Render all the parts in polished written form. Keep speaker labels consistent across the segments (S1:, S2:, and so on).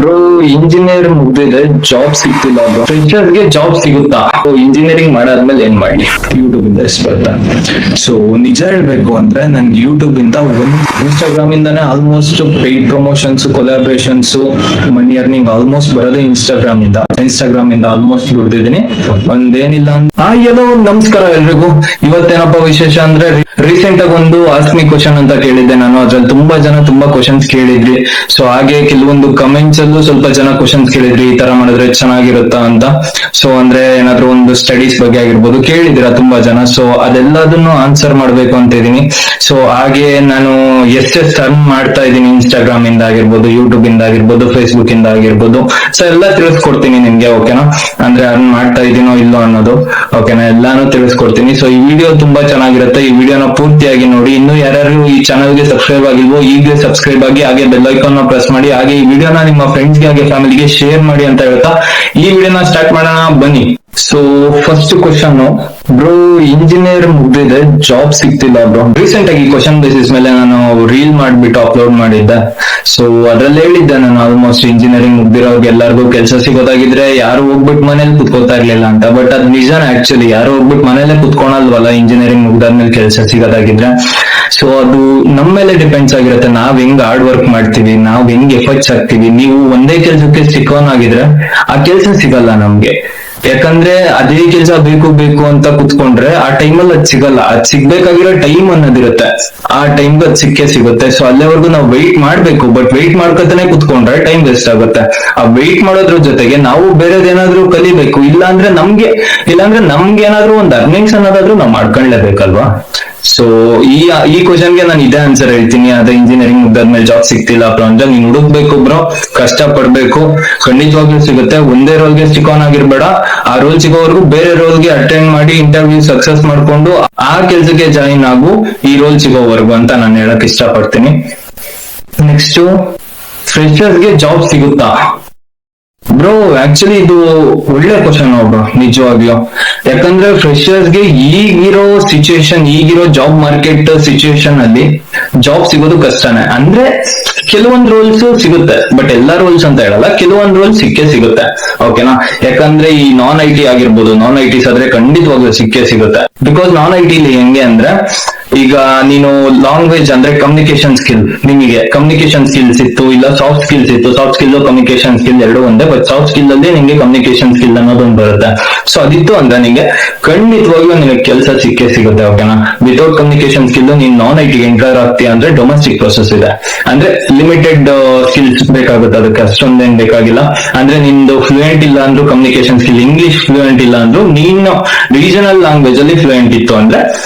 S1: Bro, engineer ಮುಗ್ದಿದೆ, job ಸಿಗ್ತಿಲ್ಲ bro. Freshers ಗೆ ಜಾಬ್ ಸಿಗುತ್ತಾ? ಇಂಜಿನಿಯರಿಂಗ್ ಮಾಡಾದ್ಮೇಲೆ ಏನ್ ಮಾಡ್ಲಿ? ಯೂಟ್ಯೂಬ್ ಇಂದ ಎಷ್ಟು ಬರ್ತಾ. ಸೊ ನಿಜ ಹೇಳ್ಬೇಕು ಅಂದ್ರೆ ನನ್ಗೆ ಯೂಟ್ಯೂಬ್ ಇಂದ ಇನ್ಸ್ಟಾಗ್ರಾಮ್ ಇಂದಾನೆ ಆಲ್ಮೋಸ್ಟ್ ಪೇಯ್ಡ್ ಪ್ರಮೋಷನ್ಸ್, ಕೊಲಾಬ್ರೇಷನ್ಸ್, ಮನಿ ಅರ್ನಿಂಗ್ ಆಲ್ಮೋಸ್ಟ್ ಬರೋದೇ ಇನ್ಸ್ಟಾಗ್ರಾಮ್ ಇಂದ ಆಲ್ಮೋಸ್ಟ್ ದುಡ್ದಿದ್ದೀನಿ. ಒಂದೇನಿಲ್ಲ ಎಲ್ಲೋ ನಮಸ್ಕಾರ ಎಲ್ರಿಗೂ. ಇವತ್ತೇನಪ್ಪ ವಿಶೇಷ ಅಂದ್ರೆ, ರೀಸೆಂಟ್ ಆಗಿ ಒಂದು ಆಸ್ಮಿ ಕ್ವಶನ್ ಅಂತ ಕೇಳಿದ್ದೆ ನಾನು. ಅದ್ರಲ್ಲಿ ತುಂಬಾ ಜನ ತುಂಬಾ ಕ್ವಶನ್ಸ್ ಕೇಳಿದ್ರಿ. ಸೊ ಹಾಗೆ ಕೆಲವೊಂದು ಕಮೆಂಟ್ಸ್ ಅಲ್ಲೂ ಸ್ವಲ್ಪ ಜನ ಕ್ವಶನ್ಸ್ ಕೇಳಿದ್ರಿ, ಈ ತರ ಮಾಡಿದ್ರೆ ಚೆನ್ನಾಗಿರುತ್ತಾ ಅಂತ. ಸೊ ಅಂದ್ರೆ ಏನಾದ್ರು ಒಂದು ಸ್ಟಡೀಸ್ ಬಗ್ಗೆ ಆಗಿರ್ಬೋದು ಕೇಳಿದಿರಾ ತುಂಬಾ ಜನ. ಸೊ ಅದೆಲ್ಲದನ್ನು ಆನ್ಸರ್ ಮಾಡ್ಬೇಕು ಅಂತ ಇದೀನಿ. ಸೊ ಹಾಗೆ ನಾನು ಎಷ್ಟೆಷ್ಟು ಅರ್ನ್ ಮಾಡ್ತಾ ಇದ್ದೀನಿ ಇನ್ಸ್ಟಾಗ್ರಾಮ್ ಇಂದ ಆಗಿರ್ಬೋದು, ಯೂಟ್ಯೂಬ್ ಇಂದ ಆಗಿರ್ಬೋದು, ಫೇಸ್ಬುಕ್ ಇಂದ ಆಗಿರ್ಬೋದು, ಸೊ ಎಲ್ಲ ತಿಳಿಸ್ಕೊಡ್ತೀನಿ ನಿಮ್ಗೆ. ಓಕೆನಾ? ಅಂದ್ರೆ ಅರ್ನ್ ಮಾಡ್ತಾ ಇದೀನೋ ಇಲ್ಲೋ ಅನ್ನೋದು. ಓಕೆನಾ? ಎಲ್ಲಾನು ತಿಳಿಸ್ಕೊಡ್ತೀನಿ. ಸೊ ಈ ವಿಡಿಯೋ ತುಂಬಾ ಚೆನ್ನಾಗಿರುತ್ತೆ. ಈ ವಿಡಿಯೋನ ಪೂರ್ತಿಯಾಗಿ ನೋಡಿ. ಇನ್ನು ಯಾರ್ಯಾರು ಈ ಚಾನಲ್ಗೆ ಸಬ್ಸ್ಕ್ರೈಬ್ ಆಗಿಲ್ವೋ ಈಗಲೇ ಸಬ್ಸ್ಕ್ರೈಬ್ ಆಗಿ, ಹಾಗೆ ಬೆಲ್ ಐಕಾನ್ ಪ್ರೆಸ್ ಮಾಡಿ, ಹಾಗೆ ಈ ವಿಡಿಯೋನ ನಿಮ್ಮ ಫ್ರೆಂಡ್ಸ್ಗೆ ಹಾಗೆ ಫ್ಯಾಮಿಲಿಗೆ ಶೇರ್ ಮಾಡಿ ಅಂತ ಹೇಳ್ತಾ ಈ ವಿಡಿಯೋನ ಸ್ಟಾರ್ಟ್ ಮಾಡೋಣ ಬನ್ನಿ. So first question, bro engineer ಮುಗ್ದಿದೆ, ಜಾಬ್ ಸಿಗ್ತಿಲ್ಲ ಬ್ರೋ. ರೀಸೆಂಟ್ ಆಗಿ ಕ್ವಶನ್ ಬೇಸಿಸ್ ಮೇಲೆ ನಾನು ರೀಲ್ ಮಾಡ್ಬಿಟ್ಟು ಅಪ್ಲೋಡ್ ಮಾಡಿದ್ದೆ. ಸೊ ಅದ್ರಲ್ಲಿ ಹೇಳಿದ್ದೆ ನಾನು ಆಲ್ಮೋಸ್ಟ್ ಇಂಜಿನಿಯರಿಂಗ್ ಮುಗ್ದಿರೋರ್ಗೆ ಎಲ್ಲರಿಗೂ ಕೆಲಸ ಸಿಗೋದಾಗಿದ್ರೆ ಯಾರು ಹೋಗ್ಬಿಟ್ಟು ಮನೇಲಿ ಕುತ್ಕೋತಾ ಇರ್ಲಿಲ್ಲ ಅಂತ. ಬಟ್ ಅದ್ ನಿಜಾನೇ ಆಕ್ಚುಲಿ. ಯಾರು ಹೋಗ್ಬಿಟ್ಟು ಮನೇಲೆ ಕುತ್ಕೊಳಲ್ವಲ್ಲ ಇಂಜಿನಿಯರಿಂಗ್ ಮುಗ್ದಾದ್ಮೇಲೆ ಕೆಲಸ ಸಿಗೋದಾಗಿದ್ರೆ. ಸೊ ಅದು ನಮ್ಮ ಮೇಲೆ ಡಿಪೆಂಡ್ಸ್ ಆಗಿರುತ್ತೆ. ನಾವ್ ಹೆಂಗ್ ಹಾರ್ಡ್ ವರ್ಕ್ ಮಾಡ್ತೀವಿ, ನಾವ್ ಹೆಂಗ್ ಎಫರ್ಟ್ಸ್ ಹಾಕ್ತಿವಿ. ನೀವು ಒಂದೇ ಕೆಲ್ಸಕ್ಕೆ ಸ್ಟಿಕ್-ಆನ್ ಆಗಿದ್ರೆ ಆ ಕೆಲ್ಸ ಸಿಗಲ್ಲ ನಮ್ಗೆ. ಯಾಕಂದ್ರೆ ಅದೇ ಕೆಲಸ ಬೇಕು ಅಂತ ಕುತ್ಕೊಂಡ್ರೆ ಆ ಟೈಮಲ್ಲಿ ಅದ್ ಸಿಗಲ್ಲ. ಅದ್ ಸಿಗ್ಬೇಕಾಗಿರೋ ಟೈಮ್ ಅನ್ನೋದಿರುತ್ತೆ, ಆ ಟೈಮ್ಗೆ ಅದ್ ಸಿಗುತ್ತೆ. ಸೊ ಅಲ್ಲಿವರೆಗೂ ನಾವು ವೆಯ್ಟ್ ಮಾಡ್ಬೇಕು. ಬಟ್ ವೆಯ್ಟ್ ಮಾಡ್ಕೊತಾನೆ ಕುತ್ಕೊಂಡ್ರೆ ಟೈಮ್ ವೇಸ್ಟ್ ಆಗುತ್ತೆ. ಆ ವೆಯ್ಟ್ ಮಾಡೋದ್ರ ಜೊತೆಗೆ ನಾವು ಬೇರೆದೇನಾದ್ರೂ ಕಲಿಬೇಕು. ಇಲ್ಲಾಂದ್ರೆ ನಮ್ಗೆ ಏನಾದ್ರೂ ಒಂದು ಅರ್ನಿಂಗ್ಸ್ ಅನ್ನೋದಾದ್ರೂ ನಾವು ಮಾಡ್ಕೊಳ್ಳೇಬೇಕಲ್ವಾ. ಸೊ ಈ ಕ್ವಶನ್ಗೆ ನಾನು ಇದೇ ಆನ್ಸರ್ ಹೇಳ್ತೀನಿ. ಅದೇ ಇಂಜಿನಿಯರಿಂಗ್ ಮುಗ್ದಾದ್ಮೇಲೆ ಜಾಬ್ ಸಿಗ್ತಿಲ್ಲ ಬ್ರೋ ಅಂದ್ರೆ ನೀನ್ ಹುಡುಕ್ಬೇಕು ಬ್ರೋ, ಕಷ್ಟ ಪಡ್ಬೇಕು, ಖಂಡಿತವಾಗ್ಲೂ ಸಿಗುತ್ತೆ. ಒಂದೇ ರೋಲ್ಗೆ ಸ್ಟಿಕ್ ಆನ್ ಆಗಿರ್ಬೇಡ. ಆ ರೋಲ್ ಸಿಗೋವರೆಗೂ ಬೇರೆ ರೋಲ್ಗೆ ಅಟೆಂಡ್ ಮಾಡಿ ಇಂಟರ್ವ್ಯೂ ಸಕ್ಸಸ್ ಮಾಡ್ಕೊಂಡು ಆ ಕೆಲ್ಸಕ್ಕೆ ಜಾಯಿನ್ ಆಗು, ಈ ರೋಲ್ ಸಿಗೋವರೆಗೂ ಅಂತ ನಾನು ಹೇಳಕ್ ಇಷ್ಟಪಡ್ತೀನಿ. ನೆಕ್ಸ್ಟ್, ಫ್ರೆಶರ್ಸ್ಗೆ ಜಾಬ್ ಸಿಗುತ್ತಾ? ಬ್ರೋ ಆಕ್ಚುಲಿ ಇದು ಒಳ್ಳೆ ಕ್ವಶನ್ ಬ್ರೋ, ನಿಜವಾಗ್ಲೂ. ಯಾಕಂದ್ರೆ ಫ್ರೆಶರ್ಸ್ಗೆ ಈಗಿರೋ ಜಾಬ್ ಮಾರ್ಕೆಟ್ ಸಿಚುಯೇಷನ್ ಅಲ್ಲಿ ಜಾಬ್ ಸಿಗೋದು ಕಷ್ಟನೇ. ಅಂದ್ರೆ ಕೆಲವೊಂದು ರೋಲ್ಸ್ ಸಿಗುತ್ತೆ, ಬಟ್ ಎಲ್ಲಾ ರೋಲ್ಸ್ ಅಂತ ಹೇಳಲ್ಲ, ಕೆಲವೊಂದು ರೋಲ್ಸ್ ಸಿಗುತ್ತೆ. ಓಕೆನಾ? ಯಾಕಂದ್ರೆ ಈ ನಾನ್ ಐ ಟಿ ಆಗಿರ್ಬೋದು, ನಾನ್ ಐ ಟಿಸ್ ಆದ್ರೆ ಖಂಡಿತವಾಗ್ಲೂ ಸಿಗುತ್ತೆ. ಬಿಕಾಸ್ ನಾನ್ ಐ ಟಿ ಹೆಂಗೆ ಅಂದ್ರೆ, ಈಗ ನೀನು ಲ್ಯಾಂಗ್ವೇಜ್ ಅಂದ್ರೆ ಕಮ್ಯುನಿಕೇಶನ್ ಸ್ಕಿಲ್, ನಿಮಗೆ ಕಮ್ಯುನಿಕೇಶನ್ ಸ್ಕಿಲ್ಸ್ ಇತ್ತು, ಇಲ್ಲ ಸಾಫ್ಟ್ ಸ್ಕಿಲ್ಸ್ ಇತ್ತು. ಸಾಫ್ಟ್ ಸ್ಕಿಲ್ ಕಮ್ಯುನಿಕೇಶನ್ ಸ್ಕಿಲ್ ಎರಡು ಒಂದೇ. ಬಟ್ ಸಾಫ್ಟ್ ಸ್ಕಿಲ್ ಅಲ್ಲಿ ನಿಮಗೆ ಕಮ್ಯುನಿಕೇಶನ್ ಸ್ಕಿಲ್ ಅನ್ನೋದೊಂದು ಬರುತ್ತೆ. ಸೊ ಅದಿತ್ತು ಅಂದ್ರೆ ನಿಮಗೆ ಖಂಡಿತವಾಗ್ಲೂ ನಿನಗೆ ಕೆಲಸ ಸಿಗುತ್ತೆ. ಓಕೆನಾ? ವಿತೌಟ್ ಕಮ್ಯುನಿಕೇಶನ್ ಸ್ಕಿಲ್ ನೀನ್ ನಾನ್ ಐ ಟಿ ಎಂಟರ್ ಆಗ್ತೀಯ ಅಂದ್ರೆ ಡೊಮೆಸ್ಟಿಕ್ ಪ್ರೊಸೆಸ್ ಇದೆ. ಅಂದ್ರೆ ಲಿಮಿಟೆಡ್ ಸ್ಕಿಲ್ಸ್ ಬೇಕಾಗುತ್ತೆ, ಅದಕ್ಕೆ ಅಷ್ಟೊಂದೇನ್ ಬೇಕಾಗಿಲ್ಲ. ಅಂದ್ರೆ ನಿಂದು ಫ್ಲೂಯೆಂಟ್ ಇಲ್ಲ ಅಂದ್ರೂ ಕಮ್ಯುನಿಕೇಶನ್ ಸ್ಕಿಲ್, ಇಂಗ್ಲಿಷ್ ಫ್ಲೂಯೆಂಟ್ ಇಲ್ಲ ಅಂದ್ರೂ ನೀನು ರೀಜನಲ್ ಲ್ಯಾಂಗ್ವೇಜ್ ಅಲ್ಲಿ ಫ್ಲೂಯೆಂಟ್ ಇತ್ತು ಅಂದ್ರೆ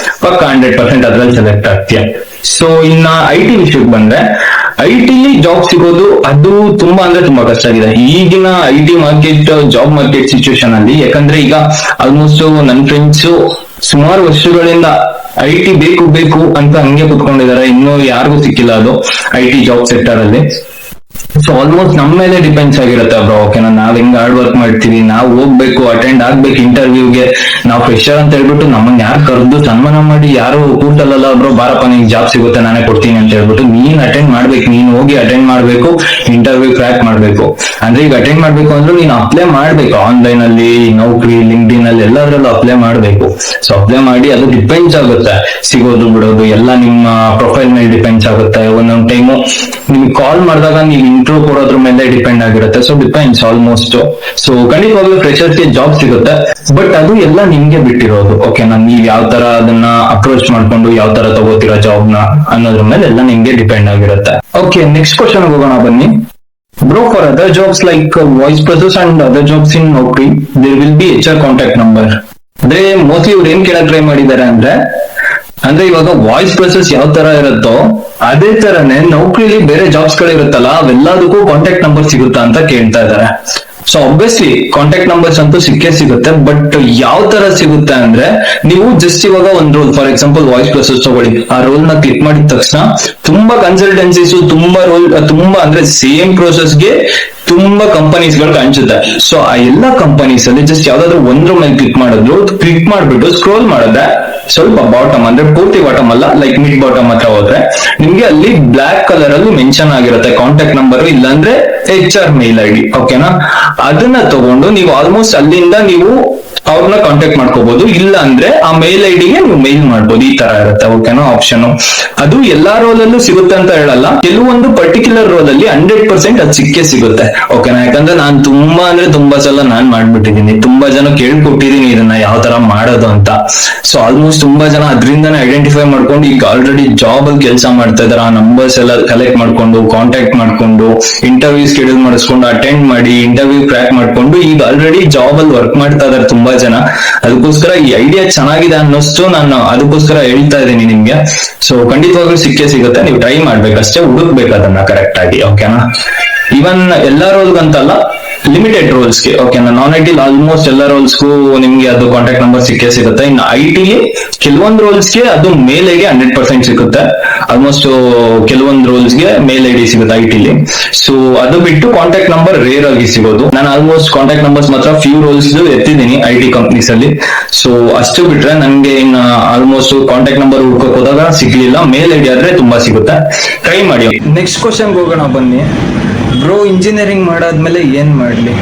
S1: ಪಕ್ಕ 100% ಅದ್ರಲ್ಲಿ ಸೆಲೆಕ್ಟ್ ಆಗ್ತೀಯ. ಸೊ ಇನ್ನ ಐ ಟಿ ವಿಷಯಕ್ಕೆ ಬಂದ್ರೆ, ಐ ಟಿಲಿ ಜಾಬ್ ಸಿಗೋದು ಅದು ತುಂಬಾ ಕಷ್ಟ ಆಗಿದೆ ಈಗಿನ I T market, job market situation ಅಲ್ಲಿ. ಯಾಕಂದ್ರೆ ಈಗ ಆಲ್ಮೋಸ್ಟ್ ನನ್ನ ಫ್ರೆಂಡ್ಸ್ ಸುಮಾರು ವರ್ಷಗಳಿಂದ ಐ ಟಿ ಬೇಕು ಅಂತ ಹಂಗೆ ಕುತ್ಕೊಂಡಿದ್ದಾರೆ. ಇನ್ನೂ ಯಾರಿಗೂ ಸಿಕ್ಕಿಲ್ಲ ಅದು ಐ ಟಿ ಜಾಬ್ ಸೆಕ್ಟರ್ ಅಲ್ಲಿ. ಸೊ ಆಲ್ಮೋಸ್ಟ್ ನಮ್ಮ ಮೇಲೆ ಡಿಪೆಂಡ್ಸ್ ಆಗಿರುತ್ತೆ ಬ್ರೋ. ಓಕೆನಾ? ನಾವ್ ಹೆಂಗ್ ಹಾರ್ಡ್ ವರ್ಕ್ ಮಾಡ್ತೀವಿ, ನಾವು ಹೋಗ್ಬೇಕು, ಅಟೆಂಡ್ ಆಗ್ಬೇಕು ಇಂಟರ್ವ್ಯೂಗೆ. ನಾವು ಫ್ರೆಶರ್ ಅಂತ ಹೇಳ್ಬಿಟ್ಟು ನಮ್ಮನ್ನ ಯಾರು ಕರೆದು ಸನ್ಮಾನ ಮಾಡಿ ಯಾರು ಕೂಟಲ್ಲ ಬ್ರೋ, ಬಾರಪ್ಪ ನಿಂಗೆ ಜಾಬ್ ಸಿಗುತ್ತೆ ನಾನೇ ಕೊಡ್ತೀನಿ ಅಂತ ಹೇಳ್ಬಿಟ್ಟು ನೀನ್ ಅಟೆಂಡ್ ಮಾಡ್ಬೇಕು. ನೀನ್ ಹೋಗಿ ಅಟೆಂಡ್ ಮಾಡ್ಬೇಕು, ಇಂಟರ್ವ್ಯೂ ಕ್ರ್ಯಾಕ್ ಮಾಡ್ಬೇಕು. ಅಂದ್ರೆ ಈಗ ಅಟೆಂಡ್ ಮಾಡ್ಬೇಕು ಅಂದ್ರೆ ನೀನ್ ಅಪ್ಲೈ ಮಾಡ್ಬೇಕು. ಆನ್ಲೈನ್ ಅಲ್ಲಿ, ನೌಕರಿ, ಲಿಂಕ್ಡ್ಇನ್ ಅಲ್ಲಿ ಎಲ್ಲದ್ರಲ್ಲೂ ಅಪ್ಲೈ ಮಾಡ್ಬೇಕು. ಸೊ ಅಪ್ಲೈ ಮಾಡಿ ಅದು ಡಿಪೆಂಡ್ಸ್ ಆಗುತ್ತೆ, ಸಿಗೋದು ಬಿಡೋದು ಎಲ್ಲ ನಿಮ್ಮ ಪ್ರೊಫೈಲ್ ಮೇಲೆ ಡಿಪೆಂಡ್ಸ್ ಆಗುತ್ತೆ. ಒಂದೊಂದು ಟೈಮು ನಿಮ್ಗೆ ಕಾಲ್ ಮಾಡಿದಾಗ ನೀವು ಇಂಟ್ರೋ ಕೊಡೋದ್ರ ಮೇಲೆ ಡಿಪೆಂಡ್ ಆಗಿರುತ್ತೆ. So depends almost. ಸೊ ಖಂಡಿತವಾಗ್ಲೂ ಫ್ರೆಶರ್ಸ್ಗೆ ಜಾಬ್ ಸಿಗುತ್ತೆ, ಬಟ್ ಅದು ಎಲ್ಲ ನಿಮ್ಗೆ ಬಿಟ್ಟಿರೋದು. ಓಕೆನಾ? ನೀವ್ ಯಾವ ತರ ಅದನ್ನ ಅಪ್ರೋಚ್ ಮಾಡ್ಕೊಂಡು ಯಾವ ತರ ತಗೋತೀರಾ ಜಾಬ್ ನ ಅನ್ನೋದ್ರ ಮೇಲೆ ಎಲ್ಲ ನಿಮ್ಗೆ ಡಿಪೆಂಡ್ ಆಗಿರುತ್ತೆ. ಓಕೆ, ನೆಕ್ಸ್ಟ್ ಕ್ವಶನ್ ಹೋಗೋಣ ಬನ್ನಿ. Bro, for other jobs like voice process and other jobs in Naukri, there will be HR contact number. ಅಂದ್ರೆ ಮೋಸ್ಟ್ಲಿ ಇವ್ರು ಏನ್ ಕೇಳಕ್ ಟ್ರೈ ಮಾಡಿದ್ದಾರೆ ಅಂದ್ರೆ ಇವಾಗ ವಾಯ್ಸ್ ಪ್ರೊಸೆಸ್ ಯಾವ ತರ ಇರುತ್ತೋ ಅದೇ ತರನೇ ನೌಕರಿಲಿ ಬೇರೆ ಜಾಬ್ಸ್ ಗಳಿರುತ್ತಲ್ಲ ಅವೆಲ್ಲದಕ್ಕೂ ಕಾಂಟ್ಯಾಕ್ಟ್ ನಂಬರ್ ಸಿಗುತ್ತಾ ಅಂತ ಕೇಳ್ತಾ ಇದಾರೆ. ಸೊ ಆಬ್ವಿಯಸ್ಲಿ ಕಾಂಟ್ಯಾಕ್ಟ್ ನಂಬರ್ಸ್ ಅಂತೂ ಸಿಗುತ್ತೆ. ಬಟ್ ಯಾವ ತರ ಸಿಗುತ್ತೆ ಅಂದ್ರೆ, ನೀವು ಜಸ್ಟ್ ಇವಾಗ ಒಂದು role, for example voice process ತಗೊಳ್ಳಿ. ಆ ರೋಲ್ ನ ಕ್ಲಿಕ್ ಮಾಡಿದ ತಕ್ಷಣ ತುಂಬಾ ಕನ್ಸಲ್ಟೆನ್ಸೀಸ್, ತುಂಬಾ ಅಂದ್ರೆ ಸೇಮ್ ಪ್ರೋಸೆಸ್ಗೆ ತುಂಬಾ ಕಂಪನೀಸ್ ಗಳು ಕಾಣಿಸುತ್ತೆ. ಸೊ ಆ ಎಲ್ಲಾ ಕಂಪನೀಸ್ ಅಲ್ಲಿ ಜಸ್ಟ್ ಯಾವ್ದಾದ್ರು ಒಂದ್ರ ಮೇಲೆ ಕ್ಲಿಕ್ ಮಾಡ್ಬಿಟ್ಟು ಸ್ಕ್ರೋಲ್ ಮಾಡಿದ್ರೆ ಸ್ವಲ್ಪ ಬಾಟಮ್ ಅಂದ್ರೆ ಪೂರ್ತಿ ಬಾಟಮ್ ಅಲ್ಲ, ಲೈಕ್ ಮಿಡ್ ಬಾಟಮ್ ಹತ್ರ ಹೋದ್ರೆ ನಿಮ್ಗೆ ಅಲ್ಲಿ ಬ್ಲಾಕ್ ಕಲರ್ ಅಲ್ಲಿ ಮೆನ್ಷನ್ ಆಗಿರುತ್ತೆ ಕಾಂಟ್ಯಾಕ್ಟ್ ನಂಬರ್, ಇಲ್ಲಾಂದ್ರೆ HR ಮೇಲ್ ID. ಓಕೆನಾ, ಅದನ್ನ ತಗೊಂಡು ನೀವು ಆಲ್ಮೋಸ್ಟ್ ಅಲ್ಲಿಂದ ನೀವು ಅವ್ರನ್ನ ಕಾಂಟ್ಯಾಕ್ಟ್ ಮಾಡ್ಕೋಬಹುದು, ಇಲ್ಲ ಅಂದ್ರೆ ಆ ಮೇಲ್ ಐಡಿಗೆ ನೀವು ಮೇಲ್ ಮಾಡ್ಬೋದು. ಈ ತರ ಇರುತ್ತೆ. ಓಕೆನಾ ಆಪ್ಷನ್. ಅದು ಎಲ್ಲಾ ರೋಲ್ ಅಲ್ಲೂ ಸಿಗುತ್ತೆ ಅಂತ ಹೇಳಲ್ಲ, ಕೆಲವೊಂದು ಪರ್ಟಿಕ್ಯುಲರ್ ರೋಲ್ ಅಲ್ಲಿ 100% ಅದು ಸಿಕ್ಕೇ ಸಿಗುತ್ತೆ. ಓಕೆನಾ, ಯಾಕಂದ್ರೆ ನಾನು ತುಂಬಾ ಸಲ ನಾನ್ ಮಾಡ್ಬಿಟ್ಟಿದೀನಿ, ತುಂಬಾ ಜನ ಕೇಳ್ಕೊಟ್ಟಿದೀನಿ ಇದನ್ನ ಯಾವ ತರ ಮಾಡೋದು ಅಂತ. ಸೊ ಆಲ್ಮೋಸ್ಟ್ ತುಂಬಾ ಜನ ಅದರಿಂದಾನೇ ಐಡೆಂಟಿಫೈ ಮಾಡ್ಕೊಂಡು ಈಗ ಆಲ್ರೆಡಿ ಜಾಬ್ ಅಲ್ಲಿ ಕೆಲಸ ಮಾಡ್ತಾ ಇದಾರೆ. ಆ ನಂಬರ್ಸ್ ಎಲ್ಲ ಕಲೆಕ್ಟ್ ಮಾಡ್ಕೊಂಡು ಕಾಂಟ್ಯಾಕ್ಟ್ ಮಾಡ್ಕೊಂಡು ಇಂಟರ್ವ್ಯೂ ಶೆಡ್ಯೂಲ್ ಮಾಡಿಸ್ಕೊಂಡು ಅಟೆಂಡ್ ಮಾಡಿ ಇಂಟರ್ವ್ಯೂ ಕ್ರ್ಯಾಕ್ ಮಾಡ್ಕೊಂಡು ಈಗ ಆಲ್ರೆಡಿ ಜಾಬ್ ಅಲ್ಲಿ ವರ್ಕ್ ಮಾಡ್ತಾ ಇದಾರೆ ತುಂಬಾ ಜನ. ಅದಕ್ಕೋಸ್ಕರ ಈ ಐಡಿಯಾ ಚೆನ್ನಾಗಿದೆ ಅನ್ನಿಸ್ತು, ನಾನು ಅದಕ್ಕೋಸ್ಕರ ಹೇಳ್ತಾ ಇದ್ದೀನಿ ನಿಮ್ಗೆ. ಸೊ ಖಂಡಿತವಾಗ್ಲೂ ಸಿಕ್ಕೇ ಸಿಗುತ್ತೆ, ನೀವು ಟ್ರೈ ಮಾಡ್ಬೇಕಷ್ಟೇ, ಹುಡುಕ್ಬೇಕು ಅದನ್ನ ಕರೆಕ್ಟ್ ಆಗಿ. ಓಕೆನಾ, ಇವನ್ ಎಲ್ಲಾ ರೋಲ್ಗಂತಲ್ಲ, ಲಿಮಿಟೆಡ್ ರೋಲ್ಸ್ಗೆ. ಓಕೆನಾ, ನಾನ್ IT ಆಲ್ಮೋಸ್ಟ್ ಎಲ್ಲ ರೋಲ್ಸ್ಗೂ ನಿಮ್ಗೆ ಅದು ಕಾಂಟ್ಯಾಕ್ಟ್ ನಂಬರ್ ಸಿಕ್ಕೇ ಸಿಗುತ್ತೆ. ಇನ್ನು IT ಕೆಲವೊಂದು ರೋಲ್ಸ್ಗೆ ಅದು ಮೇಲ್ ಐಡಿ 100% ಸಿಗುತ್ತೆ. ಆಲ್ಮೋಸ್ಟ್ ಕೆಲವೊಂದು ರೋಲ್ಸ್ಗೆ ಮೇಲ್ ಐಡಿ ಸಿಗುತ್ತೆ IT. ಸೊ ಅದು ಬಿಟ್ಟು ಕಾಂಟ್ಯಾಕ್ಟ್ ನಂಬರ್ ರೇರ್ ಆಗಿ ಸಿಗೋದು. ನಾನು ಆಲ್ಮೋಸ್ಟ್ ಕಾಂಟ್ಯಾಕ್ಟ್ ನಂಬರ್ಸ್ ಮಾತ್ರ ಫ್ಯೂ ರೋಲ್ಸ್ ಎತ್ತಿದ್ದೀನಿ IT ಕಂಪ್ನೀಸ್ ಅಲ್ಲಿ. ಸೊ ಅಷ್ಟು ಬಿಟ್ರೆ ನನ್ಗೆ ಇನ್ನು ಆಲ್ಮೋಸ್ಟ್ ಕಾಂಟ್ಯಾಕ್ಟ್ ನಂಬರ್ ಹುಡ್ಕೋಕ್ ಹೋದಾಗ ಸಿಗ್ಲಿಲ್ಲ. ಮೇಲ್ ಐಡಿ ಆದ್ರೆ ತುಂಬಾ ಸಿಗುತ್ತೆ, ಟ್ರೈ ಮಾಡಿ. ನೆಕ್ಸ್ಟ್ ಕ್ವಶನ್ ಹೋಗೋಣ ಬನ್ನಿ. ಬ್ರೋ, ಇಂಜಿನಿಯರಿಂಗ್ ಮಾಡಾದ್ಮೇಲೆ ಏನ್ ಮಾಡ್ಲಿ?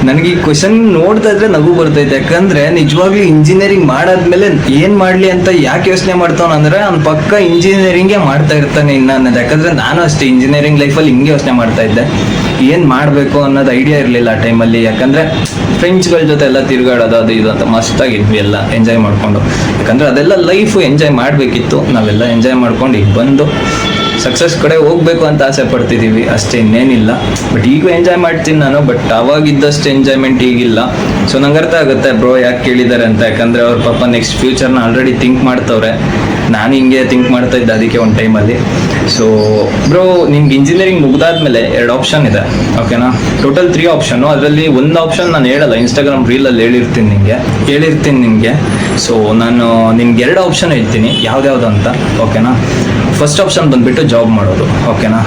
S1: ನನಗೆ ಈ ಕ್ವಶನ್ ನೋಡ್ತಾ ಇದ್ರೆ ನಗು ಬರ್ತೈತೆ. ಯಾಕಂದ್ರೆ ನಿಜವಾಗ್ಲೂ ಇಂಜಿನಿಯರಿಂಗ್ ಮಾಡಾದ್ಮೇಲೆ ಏನ್ ಮಾಡ್ಲಿ ಅಂತ ಯಾಕೆ ಯೋಚನೆ ಮಾಡ್ತಾವ ಅಂದ್ರೆ ಅವ್ನ ಪಕ್ಕ ಇಂಜಿನಿಯರಿಂಗೇ ಮಾಡ್ತಾ ಇರ್ತಾನೆ ಇನ್ನ ಅನ್ನೋದು. ಯಾಕಂದ್ರೆ ನಾನು ಅಷ್ಟೇ ಇಂಜಿನಿಯರಿಂಗ್ ಲೈಫಲ್ಲಿ ಹಿಂಗೆ ಯೋಚನೆ ಮಾಡ್ತಾ ಇದ್ದೆ, ಏನ್ ಮಾಡ್ಬೇಕು ಅನ್ನೋದು ಐಡಿಯಾ ಇರ್ಲಿಲ್ಲ ಆ ಟೈಮಲ್ಲಿ. ಯಾಕಂದ್ರೆ ಫ್ರೆಂಡ್ಸ್ಗಳ ಜೊತೆ ಎಲ್ಲ ತಿರ್ಗಾಡೋದು ಅದು ಇದು ಅಂತ ಮಸ್ತಾಗಿದ್ವಿ ಎಲ್ಲ ಎಂಜಾಯ್ ಮಾಡ್ಕೊಂಡು. ಯಾಕಂದ್ರೆ ಅದೆಲ್ಲ ಲೈಫ್ ಎಂಜಾಯ್ ಮಾಡ್ಬೇಕಿತ್ತು, ನಾವೆಲ್ಲ ಎಂಜಾಯ್ ಮಾಡ್ಕೊಂಡು ಈಗ ಬಂದು ಸಕ್ಸಸ್ ಕಡೆ ಹೋಗ್ಬೇಕು ಅಂತ ಆಸೆ ಪಡ್ತಿದೀವಿ ಅಷ್ಟೇ, ಇನ್ನೇನಿಲ್ಲ. ಬಟ್ ಈಗ ಎಂಜಾಯ್ ಮಾಡ್ತೀನಿ ನಾನು, ಬಟ್ ಅವಾಗಿದ್ದಷ್ಟು ಎಂಜಾಯ್ಮೆಂಟ್ ಈಗಿಲ್ಲ. ಸೊ ನಂಗೆ ಅರ್ಥ ಆಗುತ್ತೆ ಬ್ರೋ ಯಾಕೆ ಕೇಳಿದ್ದಾರೆ ಅಂತ. ಯಾಕಂದ್ರೆ ಅವ್ರ ಪಾಪ ನೆಕ್ಸ್ಟ್ ಫ್ಯೂಚರ್ನ ಆಲ್ರೆಡಿ ಥಿಂಕ್ ಮಾಡ್ತವ್ರೆ, ನಾನು ಹಿಂಗೆ ಥಿಂಕ್ ಮಾಡ್ತಾ ಇದ್ದೆ ಅದಕ್ಕೆ ಒಂದು ಟೈಮಲ್ಲಿ. ಸೊ ಬ್ರೋ, ನಿಮ್ಗೆ ಇಂಜಿನಿಯರಿಂಗ್ ಮುಗ್ದಾದ್ಮೇಲೆ 2 ಆಪ್ಷನ್ ಇದೆ. ಓಕೆನಾ, ಟೋಟಲ್ 3 ಆಪ್ಷನ್. ಅದರಲ್ಲಿ ಒಂದು ಆಪ್ಷನ್ ನಾನು ಹೇಳಲ್ಲ, ಇನ್ಸ್ಟಾಗ್ರಾಮ್ ರೀಲಲ್ಲಿ ಹೇಳಿರ್ತೀನಿ ನಿಮಗೆ. ಸೊ ನಾನು ನಿಮ್ಗೆ 2 ಆಪ್ಷನ್ ಹೇಳ್ತೀನಿ ಯಾವ್ದ್ಯಾವ್ದು ಅಂತ. ಓಕೆನಾ, ಫಸ್ಟ್ ಆಪ್ಷನ್ ಬಂದ್ಬಿಟ್ಟು ಜಾಬ್ ಮಾಡೋದು. ಓಕೆನಾ,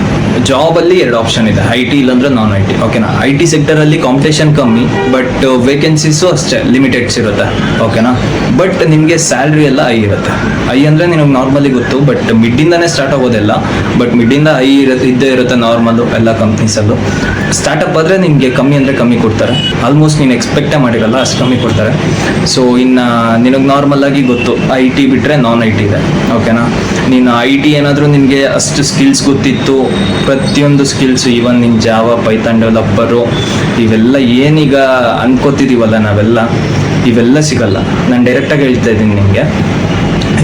S1: ಜಾಬ್ ಅಲ್ಲಿ 2 ಆಪ್ಷನ್ ಇದೆ, IT ಇಲ್ಲಾಂದ್ರೆ ನಾನ್ IT. ಓಕೆನಾ, IT ಸೆಕ್ಟರ್ ಅಲ್ಲಿ ಕಾಂಪಿಟೇಷನ್ ಕಮ್ಮಿ, ಬಟ್ ವೇಕೆನ್ಸೀಸು ಅಷ್ಟೇ ಲಿಮಿಟೆಡ್ಸ್ ಇರುತ್ತೆ. ಓಕೆನಾ, ಬಟ್ ನಿಮ್ಗೆ ಸ್ಯಾಲ್ರಿ ಎಲ್ಲ ಹೈ ಇರುತ್ತೆ. ಹೈ ಅಂದ್ರೆ ನಿಮಗೆ ನಾರ್ಮಲಿ ಗೊತ್ತು, ಬಟ್ ಮಿಡ್ಡಿಂದಾನೇ ಸ್ಟಾರ್ಟ್ ಆಗೋದೆಲ್ಲ. ಬಟ್ ಮಿಡ್ಡಿಂದ ಹೈ ಇದ್ದೇ ಇರುತ್ತೆ ನಾರ್ಮಲ್ ಎಲ್ಲ ಕಂಪ್ನೀಸಲ್ಲೂ. ಸ್ಟಾರ್ಟ್ಅಪ್ ಆದ್ರೆ ನಿಮ್ಗೆ ಕಮ್ಮಿ ಅಂದ್ರೆ ಕಮ್ಮಿ ಕೊಡ್ತಾರೆ, ಆಲ್ಮೋಸ್ಟ್ ನೀನು ಎಕ್ಸ್ಪೆಕ್ಟೇ ಮಾಡಿರಲ್ಲ ಅಷ್ಟು ಕಮ್ಮಿ ಕೊಡ್ತಾರೆ. ಸೊ ಇನ್ನು ನಿನಗೆ ನಾರ್ಮಲ್ ಆಗಿ ಗೊತ್ತು IT ಬಿಟ್ರೆ ನಾನ್ IT ಇದೆ. ಓಕೆನಾ, ನೀನು IT ಏನಾದರೂ ನಿನಗೆ ಅಷ್ಟು ಸ್ಕಿಲ್ಸ್ ಗೊತ್ತಿತ್ತು, ಪ್ರತಿಯೊಂದು ಸ್ಕಿಲ್ಸ್, ಈವನ್ ನಿನ್ನ ಜಾವಾ, ಪೈಥಾನ್ ಡೆವಲಪರು, ಇವೆಲ್ಲ ಏನೀಗ ಅನ್ಕೋತಿದೀವಲ್ಲ ನಾವೆಲ್ಲ, ಇವೆಲ್ಲ ಸಿಗಲ್ಲ. ನಾನು ಡೈರೆಕ್ಟಾಗಿ ಹೇಳ್ತಾ ಇದ್ದೀನಿ ನಿಮಗೆ.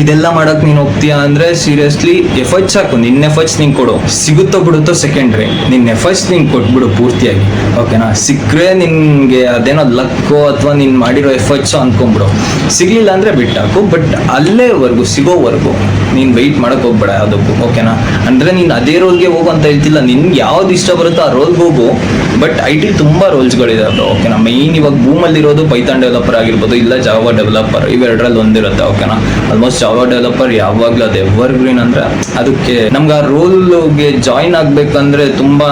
S1: ಇದೆಲ್ಲ ಮಾಡಕ್ ನೀನು ಹೋಗ್ತೀಯಾ ಅಂದ್ರೆ ಸೀರಿಯಸ್ಲಿ ಎಫರ್ಟ್ಸ್ ಹಾಕು, ನಿನ್ನ ಎಫರ್ಟ್ಸ್ ನಿಂಗೆ ಕೊಡು. ಸಿಗುತ್ತೋ ಬಿಡುತ್ತೋ ಸೆಕೆಂಡ್ರಿ, ನಿನ್ನ ಎಫರ್ಟ್ಸ್ ನಿಂಗೆ ಕೊಟ್ಬಿಡು ಪೂರ್ತಿಯಾಗಿ. ಓಕೆನಾ, ಸಿಕ್ಕರೆ ನಿನ್ಗೆ ಅದೇನೋ ಲಕ್ಕೋ ಅಥವಾ ನೀನ್ ಮಾಡಿರೋ ಎಫರ್ಟ್ಸ್ ಅನ್ಕೊಂಡ್ಬಿಡು. ಸಿಗ್ಲಿಲ್ಲ ಅಂದ್ರೆ ಬಿಟ್ಟಾಕು, ಬಟ್ ಅಲ್ಲೇವರೆಗೂ ಸಿಗೋವರೆಗೂ ನೀನ್ ವೆಯ್ಟ್ ಮಾಡಕ್ ಹೋಗ್ಬೇಡ ಯಾವುದಕ್ಕೂ. ಓಕೆನಾ, ಅಂದ್ರೆ ನೀನ್ ಅದೇ ರೋಲ್ಗೆ ಹೋಗು ಅಂತ ಹೇಳ್ತಿಲ್ಲ, ನಿನ್ಗೆ ಯಾವ್ದು ಇಷ್ಟ ಬರುತ್ತೋ ಆ ರೋಲ್ಗೆ ಹೋಗು. ಬಟ್ IT ತುಂಬಾ ರೋಲ್ಸ್ಗಳಿದಾವೆ. ಓಕೆನಾ, ಮೈನ್ ಇವಾಗ ಬೂಮಲ್ಲಿರೋದು ಪೈಥಾನ್ ಡೆವಲಪರ್ ಆಗಿರ್ಬೋದು, ಇಲ್ಲ ಜಾವಾ ಡೆವಲಪರ್, ಇವೆರಡರಲ್ಲಿ ಒಂದಿರುತ್ತೆ. ಓಕೆನಾ, ಆಲ್ಮೋಸ್ಟ್ ಜಾವಾ ಡೆವಲಪರ್ ಯಾವಾಗ್ಲೂ ಅದು ಎವರ್ ಗ್ರೀನ್. ಅಂದ್ರೆ ಅದಕ್ಕೆ ನಮ್ಗೆ ಆ ರೋಲ್ಗೆ ಜಾಯಿನ್ ಆಗ್ಬೇಕಂದ್ರೆ ತುಂಬಾ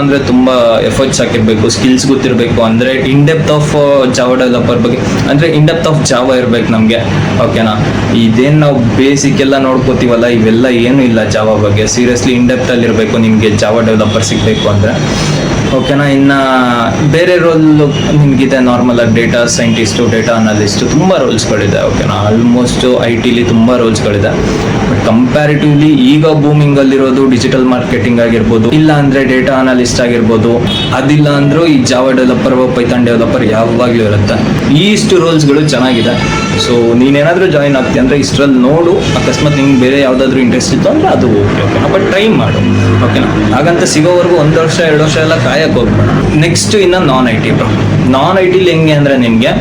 S1: ಎಫರ್ಟ್ಸ್ ಹಾಕಿರ್ಬೇಕು, ಸ್ಕಿಲ್ಸ್ ಗೊತ್ತಿರ್ಬೇಕು. ಅಂದ್ರೆ in depth of Java developer ಬಗ್ಗೆ, ಅಂದ್ರೆ ಇನ್ ಡೆಪ್ತ್ ಆಫ್ ಜಾವಾ ಇರ್ಬೇಕು ನಮ್ಗೆ. ಓಕೆನಾ, ಇದೇನ್ ನಾವು ಬೇಸಿಕ್ ಎಲ್ಲ ನೋಡ್ಕೋತೀವಲ್ಲ, ಇವೆಲ್ಲ ಏನು ಇಲ್ಲ ಜಾವಾ ಬಗ್ಗೆ. ಸೀರಿಯಸ್ಲಿ ಇನ್ ಡೆಪ್ತ್ ಅಲ್ಲಿ ಇರಬೇಕು ನಿಮ್ಗೆ ಜಾವಾ ಡೆವಲಪರ್ ಸಿಗ್ಬೇಕು ಅಂದ್ರೆ. ಓಕೆನಾ, ಇನ್ನ ಬೇರೆ ರೋಲ್ ನಿಮ್ಗಿದೆ ನಾರ್ಮಲ್ ಆಗಿ ಡೇಟಾ ಸೈಂಟಿಸ್ಟು, ಡೇಟಾ ಅನಾಲಿಸ್ಟು, ತುಂಬಾ ರೋಲ್ಸ್ಗಳಿದೆ. ಓಕೆನಾ, ಆಲ್ಮೋಸ್ಟ್ IT ತುಂಬಾ ರೋಲ್ಸ್ಗಳಿದೆ. ಬಟ್ ಕಂಪ್ಯಾರಿಟಿವ್ಲಿ ಈಗ ಬೂಮಿಂಗ್ ಅಲ್ಲಿರೋದು ಡಿಜಿಟಲ್ ಮಾರ್ಕೆಟಿಂಗ್ ಆಗಿರ್ಬೋದು, ಇಲ್ಲ ಅಂದ್ರೆ ಡೇಟಾ ಅನಾಲಿಸ್ಟ್ ಆಗಿರ್ಬೋದು, ಅದಿಲ್ಲ ಅಂದ್ರೂ ಈ ಜಾವಾ ಡೆವಲಪರ್, ಪೈಥಾನ್ ಡೆವಲಪರ್ ಯಾವಾಗ್ಲೂ ಇರುತ್ತೆ. ಇಷ್ಟು ರೋಲ್ಸ್ಗಳು ಚೆನ್ನಾಗಿದೆ. ಸೊ ನೀನೇನಾದ್ರೂ ಜಾಯಿನ್ ಆಗ್ತೀಯ ಅಂದ್ರೆ ಇಷ್ಟರಲ್ಲಿ ನೋಡು. ಅಕಸ್ಮಾತ್ ನಿಮ್ಗೆ ಬೇರೆ ಯಾವ್ದಾದ್ರು ಇಂಟ್ರೆಸ್ಟ್ ಇತ್ತು ಅಂದ್ರೆ ಅದು ಓಕೆ. ಓಕೆನಾ, ಬಟ್ ಟ್ರೈ ಮಾಡು. ಓಕೆನಾ, ಹಾಗಂತ ಸಿಗೋವರೆಗೂ 1 ವರ್ಷ 2 ವರ್ಷ ಎಲ್ಲ ಕಾಯಕ್ ಹೋಗ್ಬೇಡ. ನೆಕ್ಸ್ಟ್ ಇನ್ನ ನಾನ್ IT ಬ್ರೋ. ನಾನ್ ಐ ಟಿಲಿ ಹೆಂಗೆ ಅಂದ್ರೆ ನಿಮಗೆ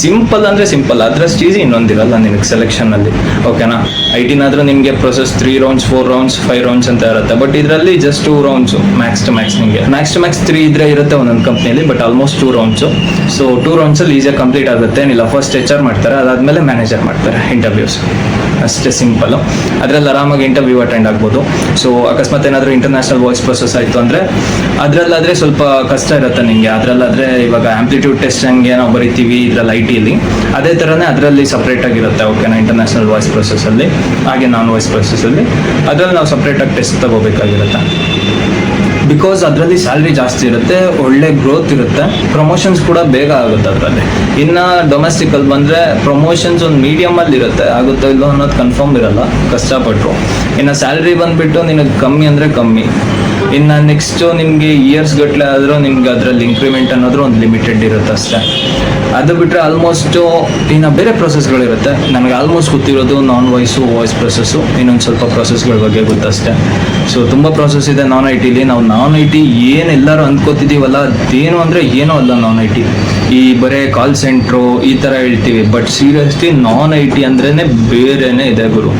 S1: ಸಿಂಪಲ್ ಅಂದ್ರೆ ಸಿಂಪಲ್, ಅದ್ರಷ್ಟು ಈಸಿ ಇನ್ನೊಂದಿರಲ್ಲ ನಿನಗೆ ಸೆಲೆಕ್ಷನ್ ಅಲ್ಲಿ. ಓಕೆನಾ, ಐ ಟಿನಾದ್ರೂ ನಿಮಗೆ ಪ್ರೊಸೆಸ್ 3 ರೌಂಡ್ಸ್ 4 ರೌಂಡ್ಸ್ 5 ರೌಂಡ್ಸ್ ಅಂತ ಇರುತ್ತೆ. ಬಟ್ ಇದರಲ್ಲಿ just 2 rounds max to max. ನಿಮಗೆ ಮ್ಯಾಕ್ಸ್ ಟು ಮ್ಯಾಕ್ಸ್ 3 ಇದ್ರೆ ಇರುತ್ತೆ ಒಂದೊಂದು ಕಂಪ್ನಿಯಲ್ಲಿ, but almost 2 rounds. So 2 rounds ಅಲ್ಲಿ ಈಸಿಯಾಗಿ ಕಂಪ್ಲೀಟ್ ಆಗುತ್ತೆ. ಏನಿಲ್ಲ, ಫಸ್ಟ್ HR ಮಾಡ್ತಾರೆ, ಅದಾದ್ಮೇಲೆ ಮ್ಯಾನೇಜರ್ ಮಾಡ್ತಾರೆ ಇಂಟರ್ವ್ಯೂಸ್. ಅಷ್ಟೇ ಸಿಂಪಲ್. ಅದ್ರಲ್ಲಿ ಆರಾಮಾಗಿ ಇಂಟರ್ವ್ಯೂ ಅಟೆಂಡ್ ಆಗ್ಬೋದು. ಸೊ ಅಕಸ್ಮಾತ್ ಏನಾದರೂ ಇಂಟರ್ನ್ಯಾಷನಲ್ ವಾಯ್ಸ್ ಪ್ರೊಸೆಸ್ ಆಯಿತು ಅಂದರೆ ಅದರಲ್ಲಾದರೆ ಸ್ವಲ್ಪ ಕಷ್ಟ ಇರುತ್ತೆ ನಿಮಗೆ. ಅದರಲ್ಲಾದರೆ ಇವಾಗ ಆಂಪ್ಲಿಟ್ಯೂಡ್ ಟೆಸ್ಟ್ ಹಂಗೆ ನಾವು ಬರಿತೀವಿ ಇದರಲ್ಲಿ ಐ ಟಿಲಿ, ಅದೇ ಥರನೇ ಅದರಲ್ಲಿ ಸಪ್ರೇಟ್ ಆಗಿರುತ್ತೆ. ಓಕೆನಾ, ಇಂಟರ್ನ್ಯಾಷನಲ್ ವಾಯ್ಸ್ ಪ್ರೊಸೆಸಲ್ಲಿ ಹಾಗೆ ನಾನ್ ವಾಯ್ಸ್ ಪ್ರೊಸೆಸಲ್ಲಿ ಅದರಲ್ಲಿ ನಾವು ಸಪ್ರೇಟಾಗಿ ಟೆಸ್ಟ್ ತಗೋಬೇಕಾಗಿರುತ್ತೆ. ಬಿಕಾಸ್ ಅದರಲ್ಲಿ ಸ್ಯಾಲ್ರಿ ಜಾಸ್ತಿ ಇರುತ್ತೆ, ಒಳ್ಳೆ ಗ್ರೋತ್ ಇರುತ್ತೆ, ಪ್ರಮೋಷನ್ಸ್ ಕೂಡ ಬೇಗ ಆಗುತ್ತೆ ಅದರಲ್ಲಿ. ಇನ್ನು ಡೊಮೆಸ್ಟಿಕಲ್ಲಿ ಬಂದರೆ ಪ್ರಮೋಷನ್ಸ್ ಒಂದು ಮೀಡಿಯಮಲ್ಲಿ ಇರುತ್ತೆ, ಆಗುತ್ತೋ ಇಲ್ಲೋ ಅನ್ನೋದು ಕನ್ಫರ್ಮ್ ಇರಲ್ಲ ಕಷ್ಟಪಟ್ಟರು. ಇನ್ನು ಸ್ಯಾಲ್ರಿ ಬಂದುಬಿಟ್ಟು ನಿನಗೆ ಕಮ್ಮಿ ಅಂದರೆ ಕಮ್ಮಿ. ಇನ್ನು ನೆಕ್ಸ್ಟು ನಿಮಗೆ ಇಯರ್ಸ್ ಗಟ್ಟಲೆ ಆದರೂ ನಿಮ್ಗೆ ಅದರಲ್ಲಿ ಇಂಕ್ರಿಮೆಂಟ್ ಅನ್ನೋದು ಒಂದು ಲಿಮಿಟೆಡ್ ಇರುತ್ತೆ ಅಷ್ಟೇ. ಅದು ಬಿಟ್ಟರೆ ಆಲ್ಮೋಸ್ಟು ಇನ್ನು ಬೇರೆ ಪ್ರೊಸೆಸ್ಗಳಿರುತ್ತೆ. ನನಗೆ ಆಲ್ಮೋಸ್ಟ್ ಗೊತ್ತಿರೋದು ನಾನ್ ವಾಯ್ಸು, ವಾಯ್ಸ್ ಪ್ರೊಸೆಸ್ಸು, ಇನ್ನೊಂದು ಸ್ವಲ್ಪ ಪ್ರೊಸೆಸ್ಗಳ ಬಗ್ಗೆ ಗೊತ್ತಷ್ಟೇ. ಸೊ ತುಂಬ ಪ್ರೊಸೆಸ್ ಇದೆ ನಾನ್ ಐ ಟಿಲಿ. ನಾವು ನಾನ್ ಐ ಟಿ ಏನೆಲ್ಲರೂ ಅಂದ್ಕೋತಿದ್ದೀವಲ್ಲ ಅದೇನು ಅಂದರೆ ಏನೂ ಅಲ್ಲ ನಾನ್ ಐ ಟಿ. ಈ ಬರೇ ಕಾಲ್ ಸೆಂಟ್ರು ಈ ಥರ ಹೇಳ್ತೀವಿ, but seriously non I T ಅಂದ್ರೇ ಬೇರೆನೇ ಇದೆ ಗುರು.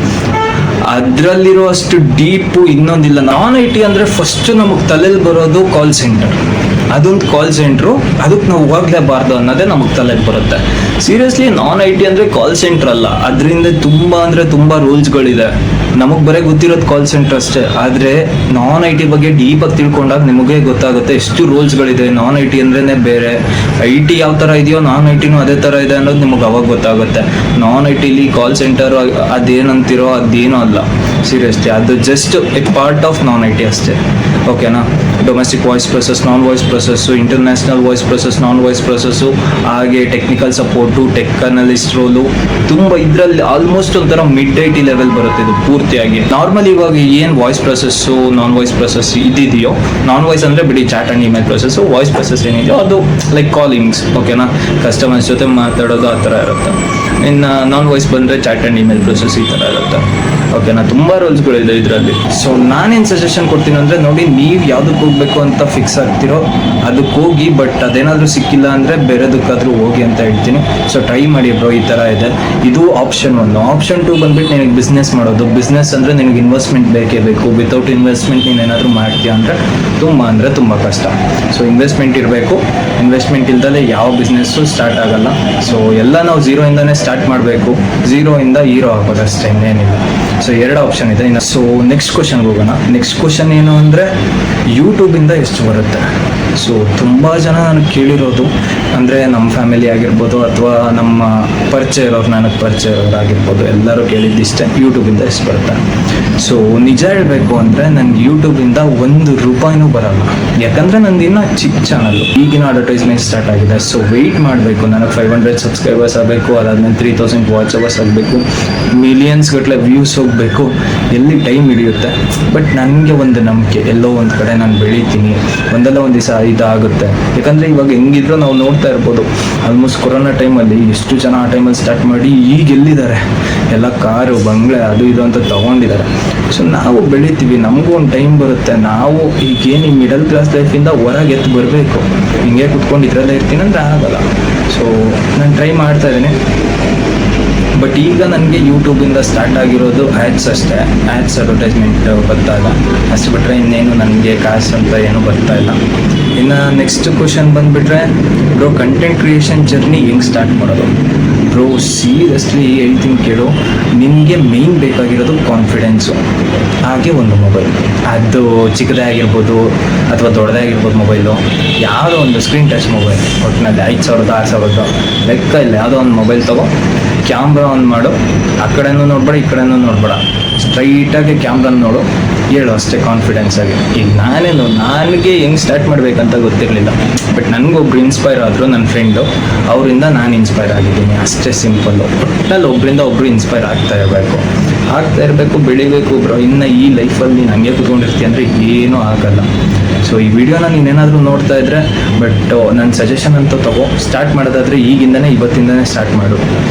S1: ಅದರಲ್ಲಿರೋ ಅಷ್ಟು ಡೀಪು ಇನ್ನೊಂದಿಲ್ಲ. ನಾನ್ ಐ ಟಿ ಅಂದರೆ ಫಸ್ಟ್ ನಮಗೆ ತಲೆಯಲ್ಲಿ ಬರೋದು ಕಾಲ್ ಸೆಂಟರ್. ಅದೊಂದು ಕಾಲ್ ಸೆಂಟ್ರು, ಅದಕ್ಕೆ ನಾವು ಹೋಗ್ಲೇಬಾರ್ದು ಅನ್ನೋದೇ ನಮಗೆ ತಲೆಗೆ ಬರುತ್ತೆ. ಸೀರಿಯಸ್ಲಿ ನಾನ್ ಐ ಟಿ ಅಂದರೆ ಕಾಲ್ ಸೆಂಟ್ರ್ ಅಲ್ಲ, ಅದರಿಂದ ತುಂಬ ಅಂದರೆ ತುಂಬ ರೂಲ್ಸ್ಗಳಿದೆ. ನಮಗೆ ಬರೀ ಗೊತ್ತಿರೋದು ಕಾಲ್ ಸೆಂಟರ್ ಅಷ್ಟೇ. ಆದರೆ ನಾನ್ ಐ ಟಿ ಬಗ್ಗೆ ಡೀಪಾಗಿ ತಿಳ್ಕೊಂಡಾಗ ನಿಮಗೆ ಗೊತ್ತಾಗುತ್ತೆ ಎಷ್ಟು ರೂಲ್ಸ್ಗಳಿದೆ. ನಾನ್ ಐ ಟಿ ಅಂದ್ರೇ ಬೇರೆ, ಐ ಟಿ ಯಾವ ಥರ ಇದೆಯೋ ನಾನ್ ಐ ಟಿನೂ ಅದೇ ಥರ ಇದೆ ಅನ್ನೋದು ನಿಮಗೆ ಅವಾಗ ಗೊತ್ತಾಗುತ್ತೆ. ನಾನ್ ಐ ಟಿಲಿ ಕಾಲ್ ಸೆಂಟರ್ ಅದೇನಂತಿರೋ ಅದೇನೂ ಅಲ್ಲ. ಸೀರಿಯಸ್ಲಿ ಅದು just a part of non I T ಅಷ್ಟೇ. ಓಕೆನಾ, domestic voice process, non voice process, international voice process, non voice process, ಹಾಗೆ technical support, tech analyst role, ತುಂಬ ಇದರಲ್ಲಿ ಆಲ್ಮೋಸ್ಟ್ ಒಂಥರ ಮಿಡ್ ಐ ಟಿ ಲೆವೆಲ್ ಬರುತ್ತೆ ಇದು ಪೂರ್ತಿಯಾಗಿ. ನಾರ್ಮಲ್ ಇವಾಗ ಏನು voice process, non voice process ಇದಿದೆಯೋ, ನಾನ್ ವಾಯ್ಸ್ ಅಂದರೆ ಬಿಡಿ chat and email process, voice process ಏನಿದೆಯೋ ಅದು ಲೈಕ್ ಕಾಲಿಂಗ್ಸ್. ಓಕೆನಾ, ಕಸ್ಟಮರ್ಸ್ ಜೊತೆ ಮಾತಾಡೋದು ಆ ಥರ ಇರುತ್ತೆ. ಇನ್ನು ನಾನ್ ವಾಯ್ಸ್ ಬಂದರೆ ಚಾಟ್ ಆ್ಯಂಡ್ ಇಮೇಲ್ ಪ್ರೊಸೆಸ್ ಈ ಥರ ಇರುತ್ತೆ. ಓಕೆನಾ, ತುಂಬ ರೂಲ್ಸ್ಗಳಿದೆ ಇದರಲ್ಲಿ. ಸೊ ನಾನೇನು ಸಜೆಷನ್ ಕೊಡ್ತೀನಿ ಅಂದರೆ, ನೋಡಿ ನೀವು ಯಾವುದಕ್ಕೆ ಹೋಗಬೇಕು ಅಂತ ಫಿಕ್ಸ್ ಆಗ್ತಿರೋ ಅದಕ್ಕೆ ಹೋಗಿ, ಬಟ್ ಅದೇನಾದರೂ ಸಿಕ್ಕಿಲ್ಲ ಅಂದರೆ ಬೇರೆದಕ್ಕಾದರೂ ಹೋಗಿ ಅಂತ ಹೇಳ್ತೀನಿ. ಸೊ ಟ್ರೈ ಮಾಡಿ ಬ್ರೋ, ಈ ಥರ ಇದೆ. ಇದು ಆಪ್ಷನ್ 1. ಆಪ್ಷನ್ 2 ಬಂದ್ಬಿಟ್ಟು ನಿನಗೆ ಬಿಸ್ನೆಸ್ ಮಾಡೋದು. ಬಿಸ್ನೆಸ್ ಅಂದರೆ ನಿನಗೆ ಇನ್ವೆಸ್ಟ್ಮೆಂಟ್ ಬೇಕೇ ಬೇಕು. ವಿತೌಟ್ ಇನ್ವೆಸ್ಟ್ಮೆಂಟ್ ನೀನೇನಾದರೂ ಮಾಡ್ತೀಯ ಅಂದರೆ ತುಂಬ ಕಷ್ಟ. ಸೊ ಇನ್ವೆಸ್ಟ್ಮೆಂಟ್ ಇರಬೇಕು. ಇನ್ವೆಸ್ಟ್ಮೆಂಟ್ ಇಲ್ದಲೇ ಯಾವ ಬಿಸ್ನೆಸ್ಸು ಸ್ಟಾರ್ಟ್ ಆಗಲ್ಲ. ಸೊ ಎಲ್ಲ ನಾವು ಝೀರೋಯಿಂದನೇ ಸ್ಟಾರ್ಟ್ ಮಾಡಬೇಕು. ಝೀರೋಯಿಂದ ಹೀರೋ ಆಗೋದು ಅಷ್ಟೇ, ಇನ್ನೇನಿಲ್ಲ. ಸೊ 2 ಆಪ್ಷನ್ ಇದೆ. ಇನ್ನು ಸೊ ನೆಕ್ಸ್ಟ್ ಕ್ವಶನ್ಗೆ ಹೋಗೋಣ. ನೆಕ್ಸ್ಟ್ ಕ್ವಶನ್ ಏನು ಅಂದರೆ, ಯೂಟ್ಯೂಬಿಂದ ಎಷ್ಟು ಬರುತ್ತೆ? ಸೊ ತುಂಬ ಜನ ನನಗೆ ಕೇಳಿರೋದು ಅಂದರೆ ನಮ್ಮ ಫ್ಯಾಮಿಲಿ ಆಗಿರ್ಬೋದು ಅಥವಾ ನಮ್ಮ ಪರಿಚಯ ಇರೋರು, ನನಗೆ ಪರಿಚಯ ಇರೋರು ಆಗಿರ್ಬೋದು, ಎಲ್ಲರೂ ಕೇಳಿದ್ದಿಷ್ಟೇ, ಯೂಟ್ಯೂಬಿಂದ ಎಷ್ಟು ಬರುತ್ತೆ. ಸೊ ನಿಜ ಹೇಳಬೇಕು ಅಂದರೆ ನನಗೆ ಯೂಟ್ಯೂಬಿಂದ ₹1 ಬರಲ್ಲ. ಯಾಕಂದರೆ ನಂದು ಇನ್ನೂ ಚಿಕ್ಕ ಚಾನಲ್ಲು, ಈಗಿನ ಅಡ್ವರ್ಟೈಸ್ಮೆಂಟ್ ಸ್ಟಾರ್ಟ್ ಆಗಿದೆ. ಸೊ ವೆಯ್ಟ್ ಮಾಡಬೇಕು, ನನಗೆ 500 ಸಬ್ಸ್ಕ್ರೈಬರ್ಸ್ ಆಗಬೇಕು, ಅದಾದಮೇಲೆ 3000 ವಾಚ್ ಅವರ್ಸ್ ಆಗಬೇಕು, ಮಿಲಿಯನ್ಸ್ ಗಟ್ಟಲೆ ವ್ಯೂಸ್ ಹೋಗಬೇಕು, ಎಲ್ಲಿ ಟೈಮ್ ಹಿಡಿಯುತ್ತೆ. ಬಟ್ ನನಗೆ ಒಂದು ನಂಬಿಕೆ, ಎಲ್ಲೋ ಒಂದು ಕಡೆ ನಾನು ಬೆಳಿತೀನಿ, ಒಂದಲ್ಲ ಒಂದು ದಿವಸ ಇದಾಗುತ್ತೆ. ಯಾಕಂದರೆ ಇವಾಗ ಹೆಂಗಿದ್ರು ನಾವು ನೋಡ್ತಾ ಇರ್ಬೋದು, ಆಲ್ಮೋಸ್ಟ್ ಕೊರೋನಾ ಟೈಮಲ್ಲಿ ಎಷ್ಟು ಜನ ಆ ಟೈಮಲ್ಲಿ ಸ್ಟಾರ್ಟ್ ಮಾಡಿ ಈಗ ಎಲ್ಲಿದ್ದಾರೆ, ಎಲ್ಲ ಕಾರು ಬಂಗ್ಲೆ ಅದು ಇದು ಅಂತ ತೊಗೊಂಡಿದ್ದಾರೆ. ಸೊ ನಾವು ಬೆಳಿತೀವಿ, ನಮಗೂ ಒಂದು ಟೈಮ್ ಬರುತ್ತೆ. ನಾವು ಈಗೇನು ಈ ಮಿಡಲ್ ಕ್ಲಾಸ್ ಲೈಫಿಂದ ಹೊರಗೆ ಎತ್ತು ಬರಬೇಕು. ಹಿಂಗೆ ಕುತ್ಕೊಂಡು ಇದರಲ್ಲೇ ಇರ್ತೀನಿ ಅಂದರೆ ಆಗಲ್ಲ. ಸೊ ನಾನು ಟ್ರೈ ಮಾಡ್ತಾ ಇದ್ದೀನಿ. ಬಟ್ ಈಗ ನನಗೆ ಯೂಟ್ಯೂಬಿಂದ ಸ್ಟಾರ್ಟ್ ಆಗಿರೋದು ಆ್ಯಡ್ಸ್ ಅಷ್ಟೇ, ಆ್ಯಡ್ಸ್ ಅಡ್ವರ್ಟೈಸ್ಮೆಂಟ್ ಬರ್ತಾಯಿಲ್ಲ ಅಷ್ಟು. ಬಿಟ್ಟರೆ ಇನ್ನೇನು ನನಗೆ ಕಾಸು ಅಂತ ಏನೂ ಬರ್ತಾ ಇಲ್ಲ. ಇನ್ನು ನೆಕ್ಸ್ಟ್ ಕ್ವಶನ್ ಬಂದುಬಿಟ್ರೆ, ಬ್ರೋ ಕಂಟೆಂಟ್ ಕ್ರಿಯೇಷನ್ ಜರ್ನಿ ಹೆಂಗೆ ಸ್ಟಾರ್ಟ್ ಮಾಡೋದು? ಬ್ರೋ ಸೀರಿಯಸ್ಲಿ ಹೇಳ್ತೀನಿ ಕೇಳು, ನಿನಗೆ ಮೇಯ್ನ್ ಬೇಕಾಗಿರೋದು ಕಾನ್ಫಿಡೆನ್ಸು, ಹಾಗೆ ಒಂದು ಮೊಬೈಲ್. ಅದು ಚಿಕ್ಕದೇ ಆಗಿರ್ಬೋದು ಅಥವಾ ದೊಡ್ಡದೇ ಆಗಿರ್ಬೋದು ಮೊಬೈಲು, ಯಾವುದೋ ಒಂದು ಸ್ಕ್ರೀನ್ ಟಚ್ ಮೊಬೈಲ್, ಒಟ್ಟಿನಲ್ಲಿ 5000 6000 ಲೆಕ್ಕ ಇಲ್ಲ, ಯಾವುದೋ ಒಂದು ಮೊಬೈಲ್ ತಗೋ, ಕ್ಯಾಮ್ರಾ ಆನ್ ಮಾಡು, ಆ ಕಡೆನೂ ನೋಡ್ಬೇಡ ಈ ಕಡೆನೂ ನೋಡ್ಬೇಡ, ಸ್ಟ್ರೈಟಾಗಿ ಕ್ಯಾಮ್ರಾನ ನೋಡು, ಹೇಳು ಅಷ್ಟೇ ಕಾನ್ಫಿಡೆನ್ಸ್ ಆಗಿ. ಈಗ ನನಗೆ ಹೆಂಗೆ ಸ್ಟಾರ್ಟ್ ಮಾಡಬೇಕಂತ ಗೊತ್ತಿರಲಿಲ್ಲ. ಬಟ್ ನನಗೊಬ್ರು ಇನ್ಸ್ಪೈರ್ ಆದರು, ನನ್ನ ಫ್ರೆಂಡು, ಅವರಿಂದ ನಾನು ಇನ್ಸ್ಪೈರ್ ಆಗಿದ್ದೀನಿ. ಅಷ್ಟೇ ಸಿಂಪಲ್ಲು. ಒಟ್ಟಿನಲ್ಲಿ ಒಬ್ಬರಿಂದ ಒಬ್ಬರು ಇನ್ಸ್ಪೈರ್ ಆಗ್ತಾ ಇರಬೇಕು, ಬೆಳಿಬೇಕು ಬ್ರೋ. ಇನ್ನು ಈ ಲೈಫಲ್ಲಿ ನೀನು ಹಂಗೆ ಕೂತ್ಕೊಂಡಿರ್ತೀಯ ಅಂದರೆ ಏನೂ ಆಗಲ್ಲ. ಸೊ ಈ ವಿಡಿಯೋನ ನೀನೇನಾದರೂ ನೋಡ್ತಾ ಇದ್ದರೆ, ಬಟ್ ನನ್ನ ಸಜೆಷನ್ ಅಂತ ತಗೋ, ಸ್ಟಾರ್ಟ್ ಮಾಡೋದಾದರೆ ಈಗಿಂದನೇ ಇವತ್ತಿಂದನೇ ಸ್ಟಾರ್ಟ್ ಮಾಡು.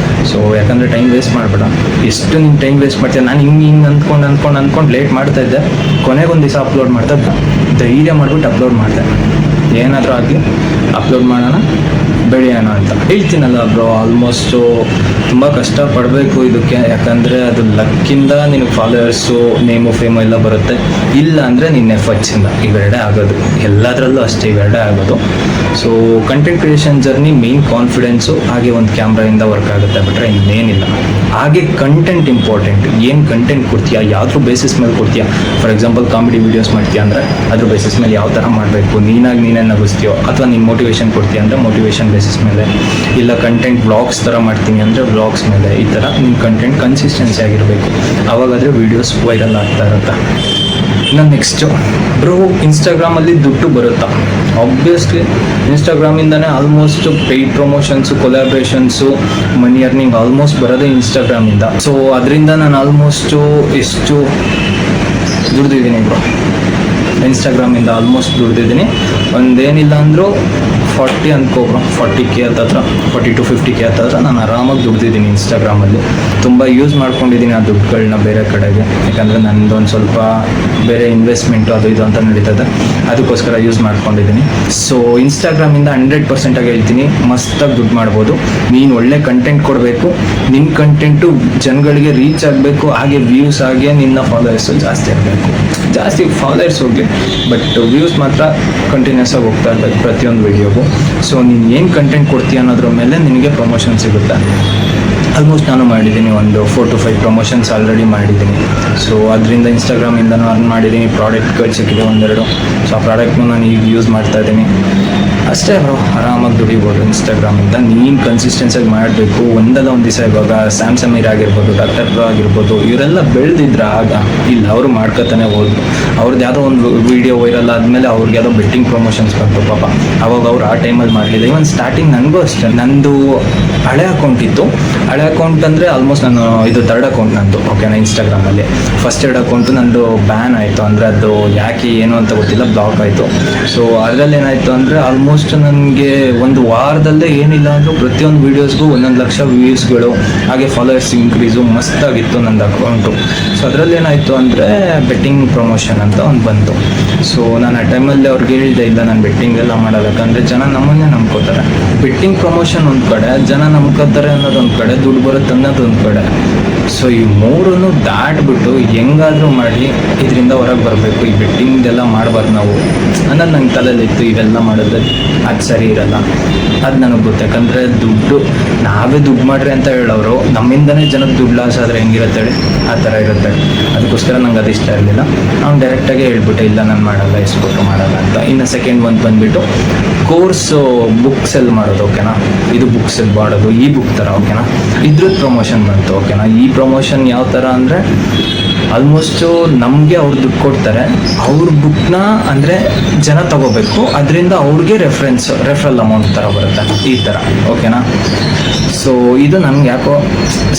S1: ಸೊ ಯಾಕಂದರೆ ಟೈಮ್ ವೇಸ್ಟ್ ಮಾಡಬೇಡ. ಎಷ್ಟು ನೀನು ಟೈಮ್ ವೇಸ್ಟ್ ಮಾಡ್ತೀಯ. ನಾನು ಹಿಂಗೆ ಅಂದ್ಕೊಂಡು ಲೇಟ್ ಮಾಡ್ತಾಯಿದ್ದೆ, ಕೊನೆಗೊಂದು ದಿವಸ ಅಪ್ಲೋಡ್ ಮಾಡ್ತಾ ಧೈರ್ಯ ಮಾಡಿಬಿಟ್ಟು ಅಪ್ಲೋಡ್ ಮಾಡಿದೆ. ಏನಾದರೂ ಆಗಲಿ ಅಪ್ಲೋಡ್ ಮಾಡೋಣ, ಬೆಳೆಯೋಣ ಅಂತ ಹೇಳ್ತೀನಲ್ಲ ಬ್ರೋ. ಆಲ್ಮೋಸ್ಟು ತುಂಬ ಕಷ್ಟ ಪಡಬೇಕು ಇದಕ್ಕೆ, ಯಾಕಂದರೆ ಅದು ಲಕ್ಕಿಂದ ನಿನಗೆ ಫಾಲೋವರ್ಸು ನೇಮು ಫೇಮು ಎಲ್ಲ ಬರುತ್ತೆ, ಇಲ್ಲ ಅಂದರೆ ನಿನ್ನ ಎಫರ್ಟ್ಸಿಂದ ಇವೆರಡೇ ಆಗೋದು. ಎಲ್ಲದರಲ್ಲೂ ಅಷ್ಟೇ ಇವೆರಡೇ ಆಗೋದು. So content creation journey main confidence ಹಾಗೆ ಒಂದು ಕ್ಯಾಮ್ರಾಯಿಂದ ವರ್ಕ್ ಆಗುತ್ತೆ, ಬಿಟ್ಟರೆ ಇನ್ನೇನಿಲ್ಲ. ಹಾಗೆ ಕಂಟೆಂಟ್ ಇಂಪಾರ್ಟೆಂಟ್. ಏನು ಕಂಟೆಂಟ್ ಕೊಡ್ತೀಯಾ, ಯಾವ್ದ್ರ ಬೇಸಿಸ್ ಮೇಲೆ ಕೊಡ್ತೀಯಾ. ಫಾರ್ ಎಕ್ಸಾಂಪಲ್ ಕಾಮಿಡಿ ವೀಡಿಯೋಸ್ ಮಾಡ್ತೀಯ ಅಂದರೆ ಅದ್ರ ಬೇಸಿಸ್ ಮೇಲೆ ಯಾವ ಥರ ಮಾಡಬೇಕು, ನೀನಾಗಿ ನೀನೇ ನಗಿಸ್ತೀಯೋ, ಅಥವಾ ನೀನು ಮೋಟಿವೇಶನ್ ಕೊಡ್ತೀಯ ಅಂದರೆ ಮೋಟಿವೇಶನ್ ಬೇಸಿಸ್ ಮೇಲೆ, ಇಲ್ಲ ಕಂಟೆಂಟ್ ವ್ಲಾಗ್ಸ್ ಥರ ಮಾಡ್ತೀನಿ ಅಂದರೆ ವ್ಲಾಗ್ಸ್ ಮೇಲೆ. ಈ ಥರ ನಿಮ್ಮ ಕಂಟೆಂಟ್ ಕನ್ಸಿಸ್ಟೆನ್ಸಿ ಆಗಿರಬೇಕು, ಆವಾಗಾದರೆ ವೀಡಿಯೋಸ್ ವೈರಲ್ ಆಗ್ತಾ ಇರುತ್ತೆ. ಇನ್ನು ನೆಕ್ಸ್ಟು ಬ್ರೋ, ಇನ್ಸ್ಟಾಗ್ರಾಮಲ್ಲಿ ದುಡ್ಡು ಬರುತ್ತಾ? ಆಬ್ವಿಯಸ್ಲಿ ಇನ್ಸ್ಟಾಗ್ರಾಮಿಂದನೇ ಆಲ್ಮೋಸ್ಟ್ ಪೇಯ್ಡ್ ಪ್ರಮೋಷನ್ಸು, ಕೊಲಾಬ್ರೇಷನ್ಸು, ಮನಿ ಅರ್ನಿಂಗ್ ಆಲ್ಮೋಸ್ಟ್ ಬರೋದೇ ಇನ್ಸ್ಟಾಗ್ರಾಮಿಂದ. ಸೊ ಅದರಿಂದ ನಾನು ಆಲ್ಮೋಸ್ಟು ಎಷ್ಟು ದುಡ್ದಿದ್ದೀನಿ ಬ್ರೋ, ಇನ್ಸ್ಟಾಗ್ರಾಮಿಂದ ಆಲ್ಮೋಸ್ಟ್ ದುಡ್ದಿದ್ದೀನಿ. ಒಂದೇನಿಲ್ಲ ಅಂದರೂ 40 ಅನ್ಕೋಬ್ರು, 40K ಹತ್ತತ್ರ, 40 to 50K ಹತ್ತತ್ರ ನಾನು ಆರಾಮಾಗಿ ದುಡ್ದಿದ್ದೀನಿ ಇನ್ಸ್ಟಾಗ್ರಾಮಲ್ಲಿ. ತುಂಬ ಯೂಸ್ ಮಾಡ್ಕೊಂಡಿದ್ದೀನಿ ಆ ದುಡ್ಡುಗಳನ್ನ ಬೇರೆ ಕಡೆಗೆ, ಯಾಕಂದರೆ ನನ್ನದು ಒಂದು ಸ್ವಲ್ಪ ಬೇರೆ ಇನ್ವೆಸ್ಟ್ಮೆಂಟು ಅದು ಇದು ಅಂತ ನಡೀತದೆ, ಅದಕ್ಕೋಸ್ಕರ ಯೂಸ್ ಮಾಡ್ಕೊಂಡಿದ್ದೀನಿ. ಸೊ ಇನ್ಸ್ಟಾಗ್ರಾಮಿಂದ 100% ಆಗಿ ಹೇಳ್ತೀನಿ, ಮಸ್ತಾಗಿ ದುಡ್ಡು ಮಾಡ್ಬೋದು. ನೀನು ಒಳ್ಳೆ ಕಂಟೆಂಟ್ ಕೊಡಬೇಕು, ನಿನ್ನ ಕಂಟೆಂಟು ಜನಗಳಿಗೆ ರೀಚ್ ಆಗಬೇಕು, ಹಾಗೆ ವ್ಯೂಸ್ ಹಾಗೆ ನಿನ್ನ ಫಾಲೋವರ್ಸು ಜಾಸ್ತಿ ಆಗಬೇಕು. ಜಾಸ್ತಿ ಫಾಲೋವರ್ಸ್ ಹೋಗಿ, ಬಟ್ ವ್ಯೂಸ್ ಮಾತ್ರ ಕಂಟಿನ್ಯೂಸ್ ಆಗಿ ಹೋಗ್ತಾ ಇರಬೇಕು ಪ್ರತಿಯೊಂದು ವಿಡಿಯೋಗೂ. ಸೊ ನೀನು ಏನು ಕಂಟೆಂಟ್ ಕೊಡ್ತೀಯ ಅನ್ನೋದ್ರ ಮೇಲೆ ನಿನಗೆ ಪ್ರಮೋಷನ್ ಸಿಗುತ್ತೆ. ಆಲ್ಮೋಸ್ಟ್ ನಾನು ಮಾಡಿದ್ದೀನಿ, ಒಂದು 4 to 5 ಪ್ರಮೋಷನ್ಸ್ ಆಲ್ರೆಡಿ ಮಾಡಿದ್ದೀನಿ. ಸೊ ಅದರಿಂದ ಇನ್ಸ್ಟಾಗ್ರಾಮಿಂದನೂ ಅರ್ನ್ ಮಾಡಿದ್ದೀನಿ, ಪ್ರಾಡಕ್ಟ್ಗಳು ಸಿಕ್ಕಿದೆ ಒಂದೆರಡು. ಸೊ ಆ ಪ್ರಾಡಕ್ಟ್ನು ನಾನು ಈಗ ಯೂಸ್ ಮಾಡ್ತಾ ಇದ್ದೀನಿ. ಅಷ್ಟೇ ಬ್ರೋ, ಆರಾಮಾಗಿ ದುಡಿಬೋದು ಇನ್ಸ್ಟಾಗ್ರಾಮಿಂದ. ನೀನು ಕನ್ಸಿಸ್ಟೆನ್ಸಿಯಾಗಿ ಮಾಡಬೇಕು. ಒಂದಲ್ಲ ಒಂದು ದಿವಸ ಇವಾಗ ಸ್ಯಾಮ್ ಸಮೀರ್ ಆಗಿರ್ಬೋದು, ಡಾಕ್ಟರ್ ಬ್ರೋ ಆಗಿರ್ಬೋದು, ಇವರೆಲ್ಲ ಬೆಳೆದಿದ್ರ ಆಗ ಇಲ್ಲ, ಅವರು ಮಾಡ್ಕೊತಾನೆ ಹೋದ್ರು. ಅವ್ರದ್ದು ಯಾವುದೋ ಒಂದು ವೀಡಿಯೋ ವೈರಲ್ ಆದಮೇಲೆ ಅವ್ರಿಗೆ ಯಾವುದೋ ಬೆಟ್ಟಿಂಗ್ ಪ್ರಮೋಷನ್ಸ್ ಬಂತು ಪಾಪ, ಅವಾಗ ಅವ್ರು ಆ ಟೈಮಲ್ಲಿ ಮಾಡಲಿಲ್ಲ. ಇವನ್ ಸ್ಟಾರ್ಟಿಂಗ್ ನನಗೂ ಅಷ್ಟೇ, ನಂದು ಹಳೆ ಅಕೌಂಟ್ ಇತ್ತು. ಹಳೆ ಅಕೌಂಟ್ ಅಂದರೆ ಆಲ್ಮೋಸ್ಟ್ ನಾನು ಇದು 3rd ಅಕೌಂಟ್ ನಂದು, ಓಕೆನಾ. ಇನ್ಸ್ಟಾಗ್ರಾಮಲ್ಲಿ ಫಸ್ಟ್ 2 ಅಕೌಂಟು ನಂದು ಬ್ಯಾನ್ ಆಯಿತು, ಅಂದರೆ ಅದು ಯಾಕೆ ಏನು ಅಂತ ಗೊತ್ತಿಲ್ಲ, ಬ್ಲಾಕ್ ಆಯಿತು. ಸೊ ಅದರಲ್ಲಿ ಏನಾಯಿತು ಅಂದರೆ ಆಲ್ಮೋಸ್ಟ್ ನನಗೆ ಒಂದು ವಾರದಲ್ಲೇ ಏನಿಲ್ಲ ಅಂದರೂ ಪ್ರತಿಯೊಂದು ವೀಡಿಯೋಸ್ಗೂ 1 ಲಕ್ಷ ವ್ಯೂಸ್ಗಳು, ಹಾಗೆ ಫಾಲೋವರ್ಸ್ ಇನ್ಕ್ರೀಸು ಮಸ್ತಾಗಿತ್ತು ನಂದು ಅಕೌಂಟು. ಸೊ ಅದರಲ್ಲಿ ಏನಾಯಿತು ಅಂದರೆ ಬೆಟ್ಟಿಂಗ್ ಪ್ರಮೋಷನ್ ಅಂತ ಒಂದು ಬಂತು. ಸೊ ನಾನು ಆ ಟೈಮಲ್ಲಿ ಅವ್ರಿಗೆ ಹೇಳಿದೆ, ಇಲ್ಲ ನಾನು ಬೆಟ್ಟಿಂಗ್ ಎಲ್ಲ ಮಾಡಲ್ಲ, ಯಾಕಂದರೆ ಜನ ನಮ್ಮನ್ನೇ ನಂಬ್ಕೋತಾರೆ. ಬೆಟ್ಟಿಂಗ್ ಪ್ರಮೋಷನ್ ಒಂದು ಕಡೆ, ಜನ ನಂಬ್ಕೋತಾರೆ ಅನ್ನೋದೊಂದು ಕಡೆ, ದುಡ್ಡು ಬರುತ್ತೆ ಅನ್ನೋದೊಂದು ಕಡೆ. ಸೊ ಈ ಮೂರನ್ನು ದಾಟ್ಬಿಟ್ಟು ಹೆಂಗಾದರೂ ಮಾಡಿ ಇದರಿಂದ ಹೊರಗೆ ಬರಬೇಕು, ಈ ಬೆಟ್ಟಿಂಗ್ದೆಲ್ಲ ಮಾಡಬಾರ್ದು ನಾವು ಅನ್ನೋದು ನಂಗೆ ತಲೆಯಲ್ಲಿತ್ತು. ಇವೆಲ್ಲ ಮಾಡಿದ್ರೆ ಅದು ಸರಿ ಇರಲ್ಲ, ಅದು ನನಗೆ ಗೊತ್ತು. ಯಾಕಂದರೆ ದುಡ್ಡು ನಾವೇ ದುಡ್ಡು ಮಾಡ್ರಿ ಅಂತ ಹೇಳೋರು, ನಮ್ಮಿಂದನೇ ಜನಕ್ಕೆ ದುಡ್ಡು ಲಾಸ್ ಆದರೆ ಹೆಂಗಿರುತ್ತೆ ಹೇಳಿ, ಆ ಥರ ಇರುತ್ತೆ. ಅದಕ್ಕೋಸ್ಕರ ನಂಗೆ ಅದು ಇಷ್ಟ ಇರಲಿಲ್ಲ. ಅವ್ನು ಡೈರೆಕ್ಟಾಗೆ ಹೇಳ್ಬಿಟ್ಟೆ, ಇಲ್ಲ ನಾನು ಮಾಡಲ್ಲ, ಎಷ್ಟು ಕೊಟ್ಟು ಮಾಡಲ್ಲ ಅಂತ. ಇನ್ನು ಸೆಕೆಂಡ್ ಒಂದು ಬಂದುಬಿಟ್ಟು ಕೋರ್ಸು ಬುಕ್ ಸೆಲ್ ಮಾಡೋದು, ಓಕೆನಾ. ಇದು ಬುಕ್ ಸೆಲ್ ಮಾಡೋದು, ಈ ಬುಕ್ ಥರ, ಓಕೆನಾ. ಇದ್ರದ್ದು ಪ್ರಮೋಷನ್ ಬಂತು, ಓಕೆನಾ. ಈ ಪ್ರಮೋಷನ್ ಯಾವ ಥರ ಅಂದರೆ ಆಲ್ಮೋಸ್ಟು ನಮಗೆ ಅವ್ರು ದುಡ್ಡು ಕೊಡ್ತಾರೆ, ಅವ್ರ ಬುಕ್ನ ಅಂದರೆ ಜನ ತಗೋಬೇಕು, ಅದರಿಂದ ಅವ್ರಿಗೆ ರೆಫರಲ್ ಅಮೌಂಟ್ ಥರ ಬರುತ್ತೆ, ಈ ಥರ, ಓಕೆನಾ. ಸೊ ಇದು ನನಗೆ ಯಾಕೋ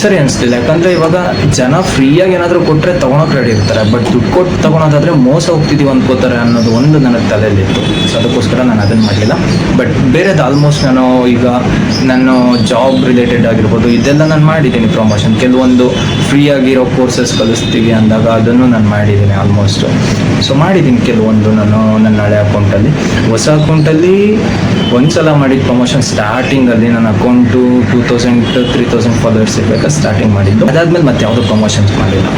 S1: ಸರಿ ಅನಿಸ್ತಿಲ್ಲ. ಯಾಕಂದರೆ ಇವಾಗ ಜನ ಫ್ರೀಯಾಗಿ ಏನಾದರೂ ಕೊಟ್ಟರೆ ತೊಗೊಳಕ್ಕೆ ರೆಡಿ ಇರ್ತಾರೆ, ಬಟ್ ದುಡ್ಡು ಕೊಟ್ಟು ತೊಗೊಳೋದಾದರೆ ಮೋಸ ಹೋಗ್ತಿದ್ದೀವಿ ಅಂದ್ಕೋತಾರೆ ಅನ್ನೋದು ಒಂದು ನನಗೆ ತಲೆಯಲ್ಲಿತ್ತು. ಸೊ ಅದಕ್ಕೋಸ್ಕರ ನಾನು ಅದನ್ನು ಮಾಡಲಿಲ್ಲ. ಬಟ್ ಬೇರೆದು ಆಲ್ಮೋಸ್ಟ್ ನಾನು ಈಗ ನಾನು ಜಾಬ್ ರಿಲೇಟೆಡ್ ಆಗಿರ್ಬೋದು, ಇದೆಲ್ಲ ನಾನು ಮಾಡಿದ್ದೀನಿ ಪ್ರಮೋಷನ್. ಕೆಲವೊಂದು ಫ್ರೀ ಆಗಿರೋ ಕೋರ್ಸಸ್ ಕಲಿಸ್ತೀವಿ ಅಂದಾಗ ಅದನ್ನು ನಾನು ಮಾಡಿದ್ದೀನಿ ಆಲ್ಮೋಸ್ಟು. ಸೊ ಮಾಡಿದ್ದೀನಿ ಕೆಲವೊಂದು ನಾನು ನನ್ನ ಹಳೆ ಅಕೌಂಟಲ್ಲಿ. ಹೊಸ ಅಕೌಂಟಲ್ಲಿ ಒಂದ್ಸಲ ಮಾಡಿದ ಪ್ರಮೋಷನ್ ಸ್ಟಾರ್ಟಿಂಗಲ್ಲಿ ನನ್ನ ಅಕೌಂಟು 2000-3000 ಫಾಲೋವರ್ಸ್ ಇರಬೇಕಾದ್ರೆ ಸ್ಟಾರ್ಟಿಂಗ್ ಮಾಡಿದ್ದು. ಅದಾದ್ಮೇಲೆ ಮತ್ತೆ ಯಾವುದೋ ಪ್ರಮೋಷನ್ಸ್ ಮಾಡಿಲ್ಲ.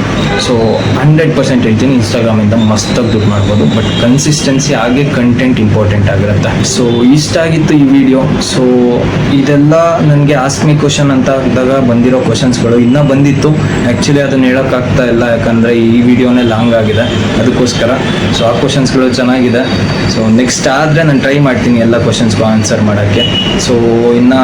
S1: ಸೊ 100% ಹೇಳ್ತೀನಿ, ಇನ್ಸ್ಟಾಗ್ರಾಮಿಂದ ಮಸ್ತಾಗಿ ದುಡ್ಡು ಮಾಡ್ಬೋದು, ಬಟ್ ಕನ್ಸಿಸ್ಟೆನ್ಸಿ ಹಾಗೆ ಕಂಟೆಂಟ್ ಇಂಪಾರ್ಟೆಂಟ್ ಆಗಿರುತ್ತೆ. ಸೊ ಇಷ್ಟ ಆಗಿತ್ತು ಈ ವಿಡಿಯೋ. ಸೊ ಇದೆಲ್ಲ ನನಗೆ ಆಸ್ಮಿ ಕ್ವಶನ್ ಅಂತ ಇದ್ದಾಗ ಬಂದಿರೋ ಕ್ವಶನ್ಸ್ಗಳು ಇನ್ನೂ ಬಂದಿತ್ತು. ಆ್ಯಕ್ಚುಲಿ ಅದನ್ನು ಹೇಳೋಕ್ಕಾಗ್ತಾ ಇಲ್ಲ, ಯಾಕಂದರೆ ಈ ವಿಡಿಯೋನೇ ಲಾಂಗ್ ಆಗಿದೆ, ಅದಕ್ಕೋಸ್ಕರ. ಸೊ ಆ ಕ್ವಶನ್ಸ್ಗಳು ಚೆನ್ನಾಗಿದೆ. ಸೊ ನೆಕ್ಸ್ಟ್ ಆದರೆ ನಾನು ಟ್ರೈ ಮಾಡ್ತೀನಿ ಎಲ್ಲ ಕ್ವಶನ್ಸ್ಗೂ ಆನ್ಸರ್ ಮಾಡೋಕ್ಕೆ. ಸೊ ಇನ್ನು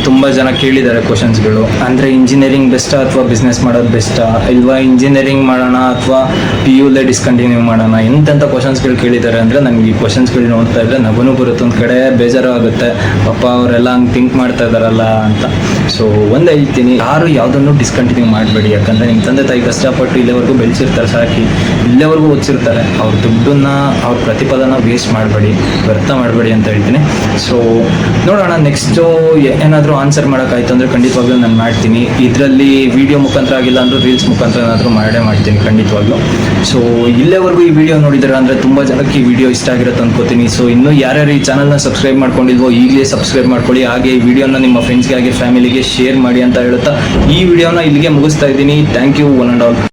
S1: ತುಂಬ ಜನ ಕೇಳಿದ್ದಾರೆ ಕ್ವಶನ್ಸ್ಗಳು, ಅಂದರೆ ಇಂಜಿನಿಯರಿಂಗ್ ಬೆಸ್ಟಾ ಅಥವಾ ಬಿಸ್ನೆಸ್ ಮಾಡೋದು ಬೆಸ್ಟಾ, ಇಲ್ವಾ ಇಂಜಿನಿಯರಿಂಗ್ ಮಾಡೋಣ ಅಥವಾ PU-ಲೇ ಡಿಸ್ಕಂಟಿನ್ಯೂ ಮಾಡೋಣ, ಎಂತೆಂಥ ಕ್ವಶನ್ಸ್ಗಳು ಕೇಳಿದ್ದಾರೆ. ಅಂದರೆ ನನಗೆ ಈ ಕ್ವಶನ್ಸ್ಗಳು ನೋಡ್ತಾ ಇದ್ದರೆ ನಗುನೂ ಬರುತ್ತೆ, ಒಂದು ಕಡೆ ಬೇಜಾರು ಆಗುತ್ತೆ, ಪಾಪ ಅವರೆಲ್ಲ ಹಂಗೆ ಥಿಂಕ್ ಮಾಡ್ತಾ ಇದ್ದಾರಲ್ಲ ಅಂತ. ಸೊ ಒಂದು ಹೇಳ್ತೀನಿ, ಯಾರು ಯಾವುದನ್ನು ಡಿಸ್ಕಂಟಿನ್ಯೂ ಮಾಡಬೇಡಿ, ಯಾಕಂದರೆ ನಿಮ್ಮ ತಂದೆ ತಾಯಿ ಕಷ್ಟಪಟ್ಟು ಇಲ್ಲಿವರೆಗೂ ಇಲ್ಲಿವರೆಗೂ ಬೆಳೆಸಿರ್ತಾರೆ ಸಾಕಿ, ಇಲ್ಲಿವರೆಗೂ ಓದಿಸಿರ್ತಾರೆ, ಅವ್ರ ದುಡ್ಡನ್ನ ಅವ್ರ ಪ್ರತಿಫಲನ ವೇಸ್ಟ್ ಮಾಡಬೇಡಿ, ವ್ಯರ್ಥ ಮಾಡಬೇಡಿ ಅಂತ ಹೇಳ್ತೀನಿ. ಸೊ ನೋಡೋಣ ನೆಕ್ಸ್ಟು ಏನಾದರೂ ಆನ್ಸರ್ ಮಾಡೋಕ್ಕಾಯ್ತು ಅಂದರೆ ಖಂಡಿತವಾಗ್ಲೂ ನಾನು ಮಾಡ್ತೀನಿ. ಇದರಲ್ಲಿ ವಿಡಿಯೋ ಮುಖಾಂತರ ಆಗಿಲ್ಲ ಅಂದರೂ ರೀಲ್ಸ್ ಮುಖಾಂತರ ಏನಾದರೂ ಮಾಡೇ ಮಾಡ್ತೀನಿ ಖಂಡಿತವಾಗ್ಲೂ. ಸೊ ಇಲ್ಲೇವರೆಗೂ ಈ ವಿಡಿಯೋ ನೋಡಿದ್ರೆ ಅಂದರೆ ತುಂಬ ಜನಕ್ಕೆ ಈ ವಿಡಿಯೋ ಇಷ್ಟ ಆಗಿರುತ್ತೆ ಅನ್ಕೋತೀನಿ. ಸೊ ಇನ್ನೂ ಯಾರ್ಯಾರು ಈ ಚಾನಲ್ನ ಸಬ್ಸ್ಕ್ರೈಬ್ ಮಾಡ್ಕೊಂಡಿಲ್ವೋ ಈಗಲೇ ಸಬ್ಸ್ಕ್ರೈಬ್ ಮಾಡ್ಕೊಳ್ಳಿ. ಹಾಗೆ ಈ ವಿಡಿಯೋನ ನಿಮ್ಮ ಫ್ರೆಂಡ್ಸ್ಗೆ ಹಾಗೆ ಫ್ಯಾಮಿಲಿಗೆ ಶೇರ್ ಮಾಡಿ ಅಂತ ಹೇಳುತ್ತಾ ಈ ವಿಡಿಯೋನ ಇಲ್ಲಿಗೆ ಮುಗಿಸ್ತಾ ಇದ್ದೀನಿ. Thank you one and all.